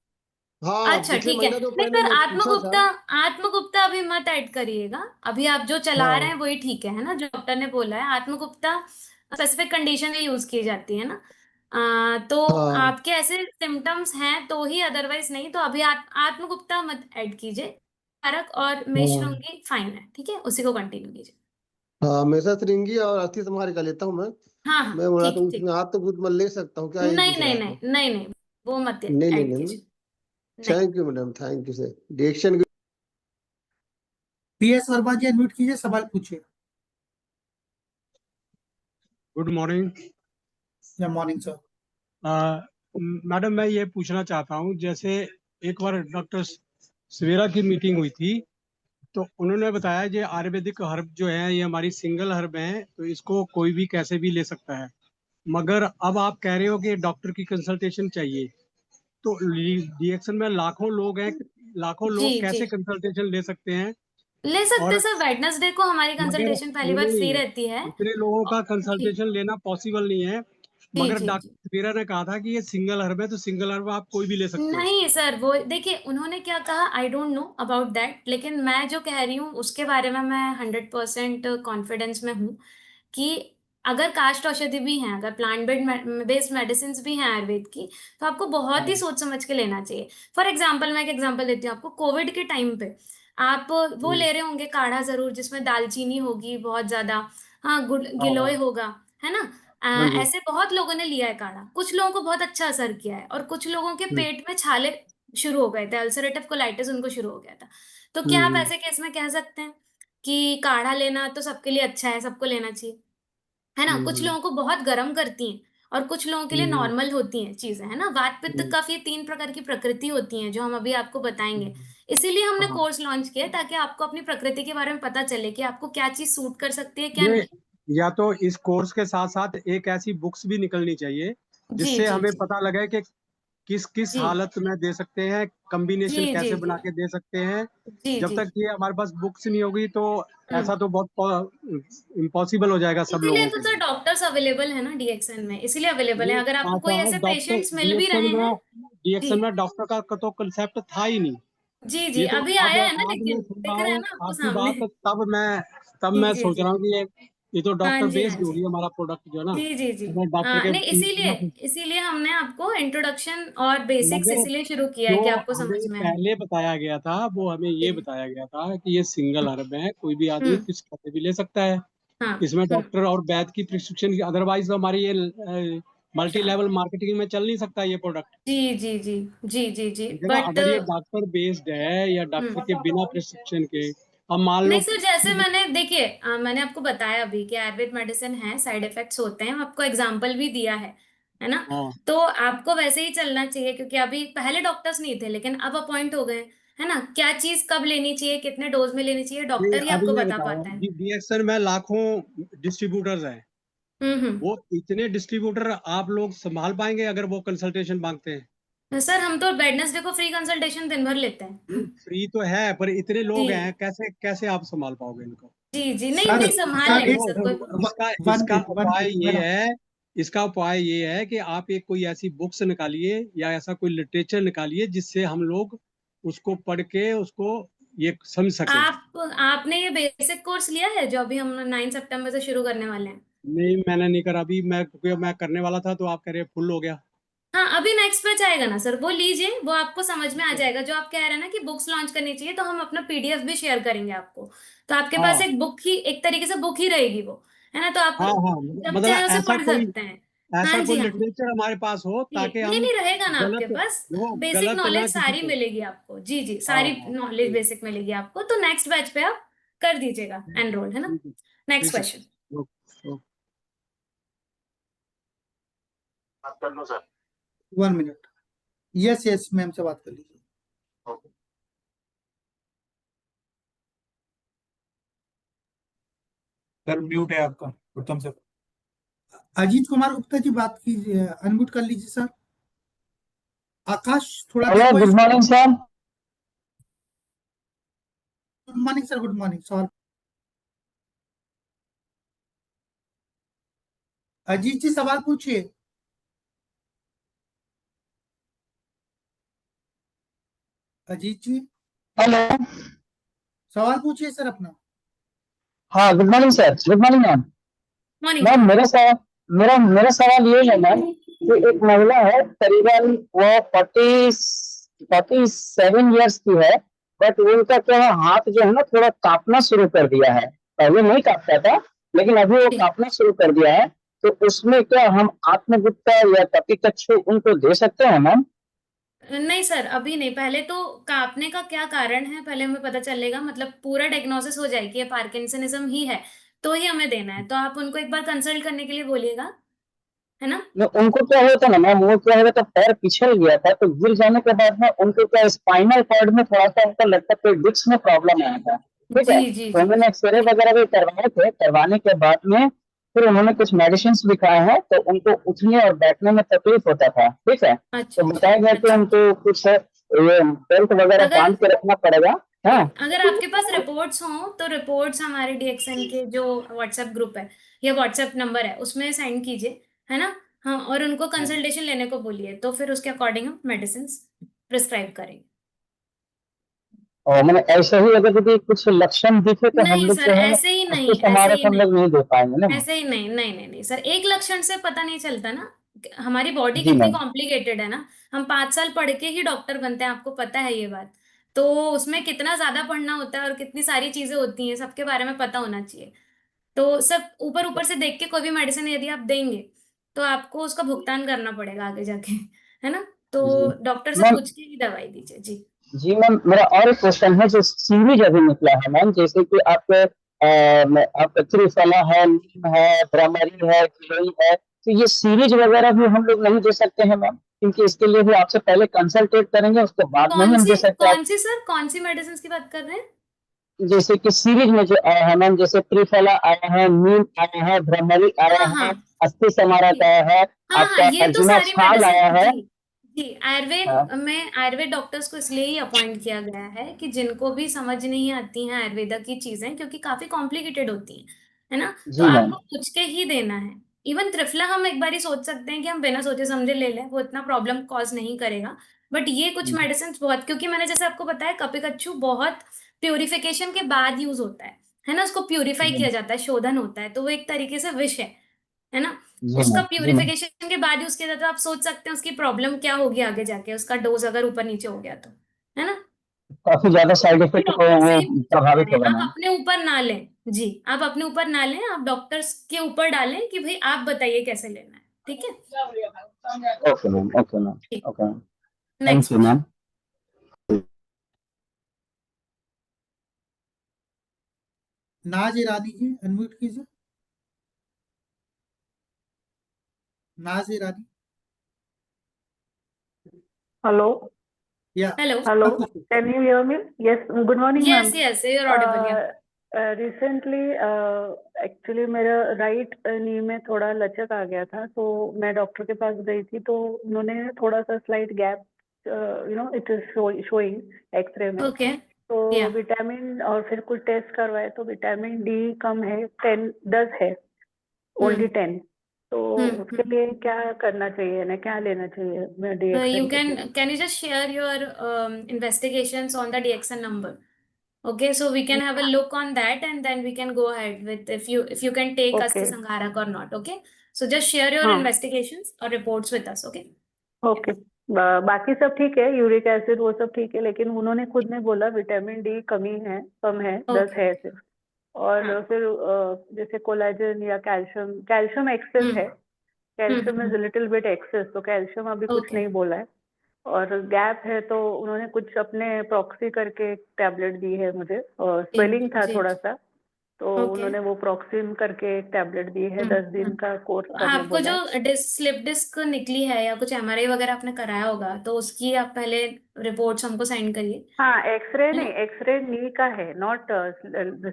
हाँ, अच्छा पिछले ठीक है। महीना तो नहीं पहले फिर मैं पूछा था। आत्मगुप्ता, आत्मगुप्ता अभी मत ऐड करिएगा। अभी आप जो चला रहे हैं हाँ वही ठीक है ना, जो डॉक्टर ने बोला है। आत्मगुप्ता स्पेसिफिक कंडीशन में यूज की जाती है ना। तो हाँ आपके ऐसे सिम्टम्स हैं तो ही, अदरवाइज नहीं। तो अभी आत्मगुप्ता मत ऐड कीजिए। कारक और हाँ मेषरंगी फाइन है, ठीक है, उसी को कंटिन्यू कीजिए। हाँ, हमेशा श्रृंगी और अस्थि संहारी का लेता हूँ मैं। हाँ हाँ मैं बोला ठीक तो ठीक। उसमें हाथ तो खुद मैं ले सकता हूँ क्या, यही नहीं पूछ नहीं रहा नहीं था। नहीं नहीं, वो मत नहीं नहीं ऐड नहीं, कीजिए। नहीं। Thank you madam, thank you sir, डिएक्शन। PS वर्मा जी अनम्यूट कीजिए, सवाल पूछिए। Good morning. या मॉर्निंग सर। मैडम मैं ये पूछना चाहता हूँ, जैसे एक बार डॉक्टर सवेरा की मीटिंग हुई थी तो उन्होंने बताया कि आयुर्वेदिक हर्ब जो है ये हमारी सिंगल हर्ब है, तो इसको कोई भी कैसे भी ले सकता है। मगर अब आप कह रहे हो कि डॉक्टर की कंसल्टेशन चाहिए, तो रिएक्शन में लाखों लोग हैं, लाखों जी लोग जी, कैसे कंसल्टेशन ले सकते हैं? ले सकते हैं और सर, वेडनेसडे को हमारी मगर कंसल्टेशन पहली बार नहीं, फ्री रहती है। इतने लोगों का जी कंसल्टेशन लेना पॉसिबल नहीं है। जी मगर जी जी। डॉक्टर सवेरा ने कहा था कि ये सिंगल हर्ब है, तो सिंगल हर्ब आप कोई भी ले सकते हो। नहीं सर, वो देखिए उन्होंने क्या कहा, I don't know about that, लेकिन मैं जो कह रही हूँ उसके बारे में मैं 100% कॉन्फिडेंस में हूँ कि अगर काष्ठ औषधि भी हैं, अगर प्लांट बेस्ड मेडिसिन भी हैं आयुर्वेद की, तो आपको बहुत ही सोच समझ के लेना चाहिए। फॉर एग्जाम्पल, मैं एक एग्जाम्पल देती हूँ आपको। कोविड के टाइम पे आप वो ले रहे होंगे काढ़ा जरूर, जिसमें दालचीनी होगी बहुत ज्यादा, हाँ गुड़ हाँ हाँ गिलोय होगा, है ना। हाँ जी। ऐसे बहुत लोगों ने लिया है काढ़ा, कुछ लोगों को बहुत अच्छा असर किया है, और कुछ लोगों के हम्म, पेट में छाले शुरू हो गए थे, अल्सरेटिव कोलाइटिस उनको शुरू हो गया था। तो क्या आप हम्म, ऐसे केस में कह सकते हैं कि काढ़ा लेना तो सबके लिए अच्छा है, सबको लेना चाहिए, है ना। कुछ हम्म, लोगों को बहुत गर्म करती हैं और कुछ लोगों के लिए हम्म, नॉर्मल होती हैं चीजें, है ना। वात पित्त हम्म, कफ, ये 3 प्रकार की प्रकृति होती हैं जो हम अभी आपको बताएंगे। इसीलिए हमने हाँ। कोर्स लॉन्च किया है, ताकि आपको अपनी प्रकृति के बारे में पता चले कि आपको क्या चीज सूट कर सकती है क्या ये नहीं। या तो इस कोर्स के साथ साथ एक ऐसी बुक्स भी निकलनी चाहिए जी जिससे जी हमें जी पता लगे कि किस किस जी हालत में दे सकते हैं, कॉम्बिनेशन जी कैसे जी बना जी के दे सकते हैं। जी जब जी तक ये हमारे पास बुक्स नहीं होगी तो हम्म ऐसा तो बहुत इम्पॉसिबल हो जाएगा सब इसीलिए लोगों तो के सर लिए। डॉक्टर्स अवेलेबल है ना डीएक्सएन में, इसीलिए अवेलेबल है। अगर आपको कोई अच्छा है ऐसे डॉक्टर पेशेंट्स मिल भी रहे हैं। जी डीएक्शन में डॉक्टर का तो कंसेप्ट था ही नहीं। जी जी ये तो अभी अब आया है ना, आज मैं लेकिन सुन दिख रहा रहा है हूँ ना आपको आपकी सामने। बात, तब जी मैं जी सोच जी रहा हूँ कि ये तो हाँ डॉक्टर जी हाँ बेस्ड हो जी रही है हमारा प्रोडक्ट जो है ना। जी जी जी अगर डॉक्टर के नहीं इसीलिए इसीलिए हमने आपको इंट्रोडक्शन और बेसिक्स मगर इसीलिए शुरू किया है जो कि आपको समझ हमें में आए। पहले बताया गया था वो हमें ये जी बताया गया था कि ये सिंगल हर्ब है, कोई भी आदमी हम्म किस खाते भी ले सकता है। हाँ इसमें डॉक्टर और वैद्य की प्रिस्क्रिप्शन की, अदरवाइज तो हमारी ये मल्टी हाँ लेवल मार्केटिंग में चल नहीं सकता ये प्रोडक्ट। जी जी जी जी जी जी ठीक है ना, बट अगर ये डॉक्टर बेस्ड है या डॉक्टर के बिना प्रिस्क्रिप्शन के, अब मान लो नहीं सर, जैसे मैंने देखिए मैंने आपको बताया अभी कि आयुर्वेद मेडिसिन है, साइड इफेक्ट्स होते हैं, आपको एग्जाम्पल भी दिया है ना। हाँ तो आपको वैसे ही चलना चाहिए, क्योंकि अभी पहले डॉक्टर्स नहीं थे लेकिन अब अपॉइंट हो गए, है ना। क्या चीज कब लेनी चाहिए, कितने डोज में लेनी चाहिए, ये डॉक्टर ही अभी आपको ये बता बताओ पाता है। डीएक्शन में लाखों डिस्ट्रीब्यूटर्स हैं, हम्म। वो इतने डिस्ट्रीब्यूटर आप लोग संभाल पाएंगे अगर वो कंसल्टेशन मांगते हैं? सर हम तो वेडनेसडे को फ्री कंसल्टेशन दिन भर लेते हैं। फ्री तो है पर इतने लोग हैं, जी कैसे कैसे आप संभाल पाओगे इनको? जी जी नहीं सर नहीं संभाल सर लेंगे एक सर, कोई इसका वन इसका मिनट वन उपाय मिनट ये मेरा है, इसका उपाय ये है कि आप एक कोई ऐसी बुक्स निकालिए या ऐसा कोई लिटरेचर निकालिए जिससे हम लोग उसको पढ़ के उसको ये समझ सके। आपने ये बेसिक कोर्स लिया है जो अभी हम 9 सितंबर से शुरू करने वाले हैं? नहीं मैंने नहीं करा अभी, मैं क्योंकि मैं करने वाला था तो आप कह रहे फुल हो गया। हाँ अभी नेक्स्ट बैच आएगा ना सर, वो लीजिए, वो आपको समझ में आ जाएगा। जो आप कह रहे हैं ना कि बुक्स लॉन्च करनी चाहिए, तो हम अपना पीडीएफ भी शेयर करेंगे आपको। तो आपके पास हाँ एक बुक ही, एक तरीके से बुक ही रहेगी वो, है ना। तो आप हाँ हाँ, जब मतलब चाहे उसे ऐसा पढ़ कोई सकते हैं। हाँ जी हाँ जी लिटरेचर हमारे पास हो जी ताकि नहीं हम नहीं रहेगा ना आपके गलत पास। वो बेसिक गलत ना नॉलेज किसी सारी को। मिलेगी आपको। जी जी हाँ सारी हाँ नॉलेज ठीक बेसिक मिलेगी आपको। तो नेक्स्ट बैच पे आप कर दीजिएगा एनरोल, है ना। ठीक है नेक्स्ट ठीक है। क्वेश्चन। Okay okay. बात कर लो sir. 1 minute. Yes yes ma'am से बात कर लीजिए। सर म्यूट है आपका, उत्तम सर। अजीत कुमार गुप्ता जी बात कीजिए, अनम्यूट कर लीजिए सर। आकाश थोड़ा हेलो देखो गुड इस। Morning sir. Good morning sir, good morning sir. Ajit ji सवाल पूछिए। अजीत जी हेलो। सवाल पूछिए सर अपना। हाँ good morning sir, good morning ma'am. Morning ma'am morning. मेरा सवाल मेरा सवाल ये है मैम कि एक महिला है, करीबन वो 47 ईयर्स की है, बट वो उनका क्या है, हाथ जो है ना थोड़ा कांपना शुरू कर दिया है। पहले नहीं कांपता था लेकिन अभी वो कांपना शुरू कर दिया है। तो उसमें क्या हम आत्मगुप्ता या कपिकच्छु उनको दे सकते हैं मैम? नहीं सर अभी नहीं, पहले तो कांपने का क्या कारण है पहले हमें पता चलेगा, मतलब पूरा डायग्नोसिस हो जाए कि ये पार्किंसनिज्म ही है, तो ही हमें देना है। तो आप उनको एक बार कंसल्ट करने के लिए बोलिएगा, है ना। उनको क्या हुआ था ना मैम, वो क्या हुआ था, पैर पिछल गया था तो गिर जाने के बाद में उनको क्या स्पाइनल कॉर्ड में थोड़ा सा उनका लगता है डिस्क में प्रॉब्लम आया था। ठीक जी है, जी तो जी उन्होंने एक्सरे वगैरह भी करवाए थे, करवाने के बाद में फिर उन्होंने कुछ मेडिसिन भी खाए हैं तो उनको उठने और बैठने में तकलीफ होता था। ठीक है, अच्छा तो अच्छा बताया गया कि अच्छा। उनको कुछ ये बेल्ट वगैरह अगर बांध के रखना पड़ेगा। हाँ अगर आपके पास रिपोर्ट्स हों तो रिपोर्ट्स हमारे डीएक्सएन के जो व्हाट्सएप ग्रुप है या व्हाट्सएप नंबर है उसमें सेंड कीजिए, है ना। हाँ और उनको कंसल्टेशन लेने को बोलिए, तो फिर उसके अकॉर्डिंग हम मेडिसिन प्रिस्क्राइब करेंगे। और मैंने ऐसे ही अगर यदि कुछ लक्षण दिखे तो हम नहीं लोग सर जो है ऐसे ही उसको नहीं, ऐसे समारक ही हम नहीं, लोग नहीं दे पाएंगे ना। ऐसे ही नहीं नहीं नहीं नहीं सर, एक लक्षण से पता नहीं चलता ना। हमारी बॉडी जी कितनी मैम। कॉम्प्लिकेटेड है ना। हम 5 साल पढ़ के ही डॉक्टर बनते हैं, आपको पता है ये बात। तो उसमें कितना ज्यादा पढ़ना होता है और कितनी सारी चीजें होती हैं, सबके बारे में पता होना चाहिए। तो सब ऊपर ऊपर से देख के कोई भी मेडिसिन यदि आप देंगे तो आपको उसका भुगतान करना पड़ेगा आगे जाके, है ना। तो जी डॉक्टर से मैम। पूछ के ही दवाई दीजिए जी। जी मैम, मेरा और एक क्वेश्चन है, जो सीरीज अभी निकला है मैम, जैसे कि आपके आपका त्रिफला है, नीम है, भ्रमरी है, गिलोय है, तो ये सीरीज वगैरह भी हम लोग नहीं दे सकते हैं मैम? क्योंकि इसके लिए भी आपसे पहले कंसल्टेट करेंगे, उसके बाद में ही हम दे सकते हैं। कौन सी सर, कौन सी मेडिसिन की बात कर रहे हैं? जैसे कि सीरीज में जो आया है मैम, जैसे त्रिफला आया है, नीम आया है, भ्रमरी आया हाँ हाँ है, अस्थि समारक जी आया है, हाँ हाँ आपका ये तो अर्जुना सारी छाल मेडिसिन आया है। जी जी, आयुर्वेद में आयुर्वेद डॉक्टर्स को इसलिए ही अपॉइंट किया गया है कि जिनको भी समझ नहीं आती हैं आयुर्वेदा की चीजें, क्योंकि काफी कॉम्प्लिकेटेड होती हैं, है ना? तो जी मैम। आपको पूछ के ही देना है। इवन त्रिफला हम एक बार ही सोच सकते हैं कि हम बिना सोचे समझे ले लें, वो इतना प्रॉब्लम कॉज नहीं करेगा। बट ये कुछ मेडिसिन बहुत, क्योंकि मैंने जैसे आपको बताया कपिकच्चू बहुत प्योरिफिकेशन के बाद यूज होता है ना? उसको प्योरीफाई किया जाता है, शोधन होता है, तो वो एक तरीके से विष है ना? जी उसका मैम। जी मैम। प्यूरिफिकेशन के बाद यूज किया जाता है, तो आप सोच सकते हैं उसकी प्रॉब्लम क्या होगी आगे जाके, उसका डोज अगर ऊपर नीचे हो गया तो, है ना? काफी ज्यादा साइड इफेक्ट को डॉक्टर से वो ही पूछ सकते प्रभावित हैं, होगा आप मैम। अपने ऊपर ना लें। जी, आप अपने ऊपर ना लें, आप डॉक्टर्स के ऊपर डालें कि भाई आप बताइए कैसे लेना है, ठीक है? Okay ma'am. Okay ma'am. ठीक, okay ma'am. Thank next you question. Ma'am. Naaz Irani ji unmute कीजिए। नाज ईरानी, Hello, या हेलो। hello. आप पूछिए। Can you hear me? Yes. Good morning, yes ma'am. Yes, you are audible. या Recently, actually मेरा राइट नी में थोड़ा लचक आ गया था, तो मैं डॉक्टर के पास गई थी, तो उन्होंने थोड़ा सा slight gap, it is showing X-ray में। ओके, तो या विटामिन और फिर कुछ टेस्ट करवाए तो विटामिन डी कम है, 10 है, ओनली 10। तो उसके लिए क्या करना चाहिए ना, क्या लेना चाहिए मैं you DXN के लिए? can you just share your investigations on the DXN number? Okay, so we can have a look on that and then we can go ahead with if you can take okay, Asti Sangharak or not. Okay, so just share your हाँ, investigations or reports with us. Okay. Okay. बाकी सब ठीक है, uric acid वो सब ठीक है, लेकिन उन्होंने खुद ने बोला विटामिन डी कमी है, कम है, 10 Okay. है सिर्फ। और हाँ. फिर जैसे कोलेजन या कैल्शियम, कैल्शियम एक्सेस है, calcium is little bit excess, तो कैल्शियम अभी कुछ Okay. नहीं बोला है। और गैप है, तो उन्होंने कुछ अपने प्रॉक्सी करके एक टैबलेट दी है मुझे, और स्वेलिंग था जी, थोड़ा सा, तो Okay. उन्होंने वो प्रॉक्सिन करके एक टैबलेट दी है, 10 दिन का कोर्स तो करने आपको बोला जो है। स्लिप डिस्क निकली है या कुछ MRI वगैरह आपने कराया होगा, तो उसकी आप पहले रिपोर्ट्स हमको सेंड करिए, हाँ, एक्सरे है ना? नहीं, एक्सरे नी का है, नॉट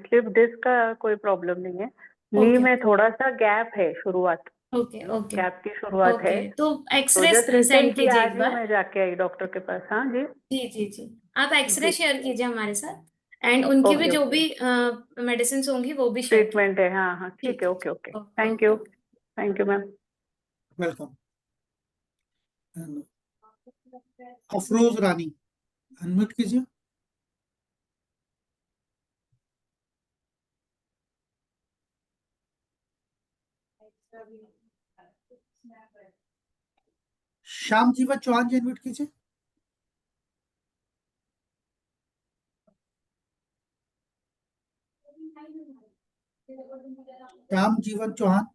स्लिप डिस्क का कोई प्रॉब्लम नहीं है। नी ओके में थोड़ा सा गैप है, शुरुआत, ओके ओके गैप की शुरुआत है। ओके, तो तो एक्सरे जस्ट सेंड रिसेंटली कीजिए एक आज ही बार। मैं जाके आई डॉक्टर के पास। हाँ जी, जी जी जी, आप एक्सरे जी, शेयर कीजिए हमारे साथ एंड उनकी भी ओके जो ओके, भी मेडिसिन होंगी वो भी शेयर कीजिए। ट्रीटमेंट है, हाँ हाँ, ठीक ठीक है, okay okay, okay thank okay you, okay. Thank you ma'am. Welcome. Afroz Rani unmute कीजिए। श्याम जीवन चौहान जी अनम्यूट कीजिए। श्याम जीवन चौहान,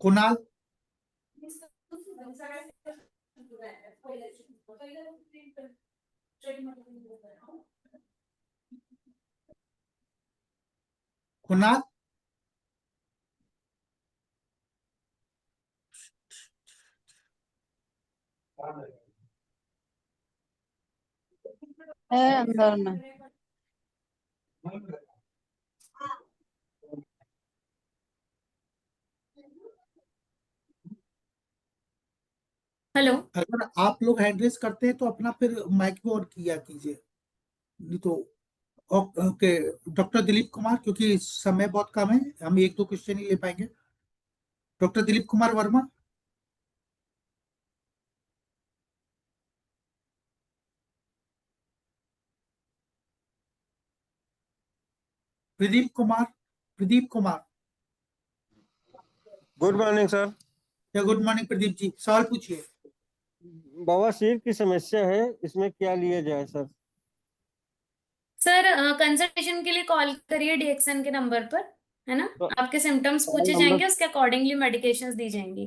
कुणाल, कुणाल, है अंदर में। हेलो। अगर आप लोग हैंड रेस करते हैं तो अपना फिर माइक पे ऑन किया कीजिए, नहीं तो। ओके, डॉक्टर दिलीप कुमार, क्योंकि समय बहुत कम है, हम एक दो क्वेश्चन ही ले पाएंगे। Doctor Dilip Kumar Verma, Pradeep Kumar, Pradeep Kumar, good morning sir. या गुड मॉर्निंग प्रदीप जी, सवाल पूछिए। बवासीर की समस्या है, इसमें क्या लिया जाए सर? सर कंसल्टेशन के लिए कॉल करिए DXN के नंबर पर, है ना? तो आपके सिम्टम्स कॉल पूछे नंबर, जाएंगे, उसके अकॉर्डिंगली मेडिकेशंस दी जाएंगी।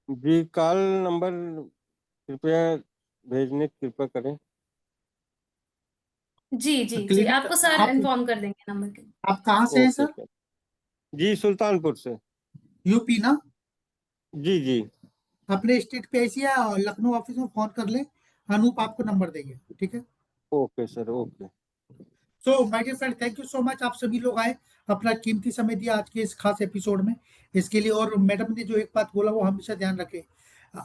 जी कॉल नंबर कृपया भेजने की कृपा करें। जी जी जी, क्लिनिक आपको सर आप इन्फॉर्म कर देंगे नंबर के। आप कहाँ से हैं ओके सर? सर। जी सुल्तानपुर से। यूपी ना? जी जी। अपने स्टेट पे ऐसी है, लखनऊ ऑफिस में फोन कर ले, अनूप आपको नंबर देंगे, ठीक है? Okay sir, okay. So my dear friend, thank you so much, आप सभी लोग आए, अपना कीमती समय दिया आज के इस खास एपिसोड में, इसके लिए। और मैडम ने जो एक बात बोला वो हमेशा ध्यान रखें,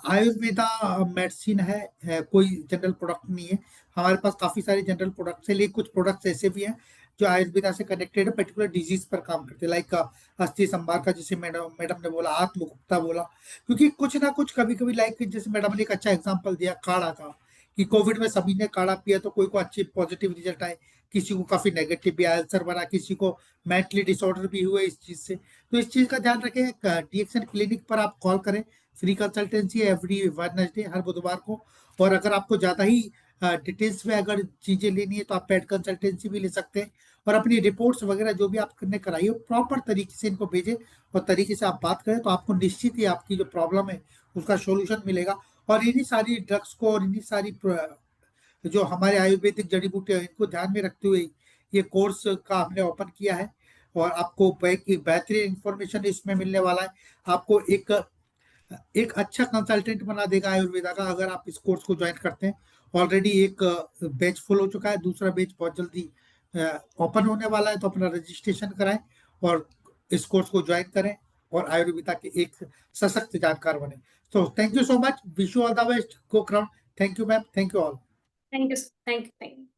आयुर्वेदा मेडिसिन है, कोई जनरल प्रोडक्ट नहीं है। हमारे पास काफी सारे जनरल प्रोडक्ट्स है, लेकिन कुछ प्रोडक्ट्स ऐसे भी हैं जो आयुर्वेदा से कनेक्टेड है, पर्टिकुलर डिजीज पर काम करते हैं, लाइक अस्थि संभार का, जैसे मैडम ने बोला, आत्मगुप्ता बोला, क्योंकि कुछ ना कुछ कभी कभी, लाइक जैसे मैडम ने एक अच्छा एग्जाम्पल दिया काढ़ा का, कि कोविड में सभी ने काढ़ा पिया तो कोई को अच्छे पॉजिटिव रिजल्ट आए, किसी को काफी नेगेटिव भी आया, अल्सर बना, किसी को मेंटली डिसऑर्डर भी हुए इस चीज से। तो इस चीज का ध्यान रखें, डीएक्सएन क्लिनिक पर आप कॉल करें, फ्री कंसल्टेंसी एवरी वेडनेसडे, हर बुधवार को। और अगर आपको ज्यादा ही डिटेल्स में अगर चीजें लेनी है तो आप पेड कंसल्टेंसी भी ले सकते हैं। और अपनी रिपोर्ट्स वगैरह जो भी आपने कराई हो प्रॉपर तरीके से इनको भेजें और तरीके से आप बात करें, तो आपको निश्चित ही आपकी जो प्रॉब्लम है उसका सोल्यूशन मिलेगा। और इन्हीं सारी ड्रग्स को और इन्हीं सारी जो हमारे आयुर्वेदिक जड़ी बूटियां इनको ध्यान में रखते हुए ये कोर्स का हमने ओपन किया है। और आपको बेहतरीन इंफॉर्मेशन इसमें मिलने वाला है। आपको एक अच्छा कंसल्टेंट बना देगा आयुर्वेदा का अगर आप इस कोर्स को ज्वाइन करते हैं। ऑलरेडी एक बैच फुल हो चुका है, दूसरा बैच बहुत जल्दी ओपन होने वाला है, तो अपना रजिस्ट्रेशन कराएं और इस कोर्स को ज्वाइन करें और आयुर्वेदा के एक सशक्त जानकार बने। तो thank you so much, wish you all the best, go crown. Thank you ma'am, thank you all. Thank you, thank you.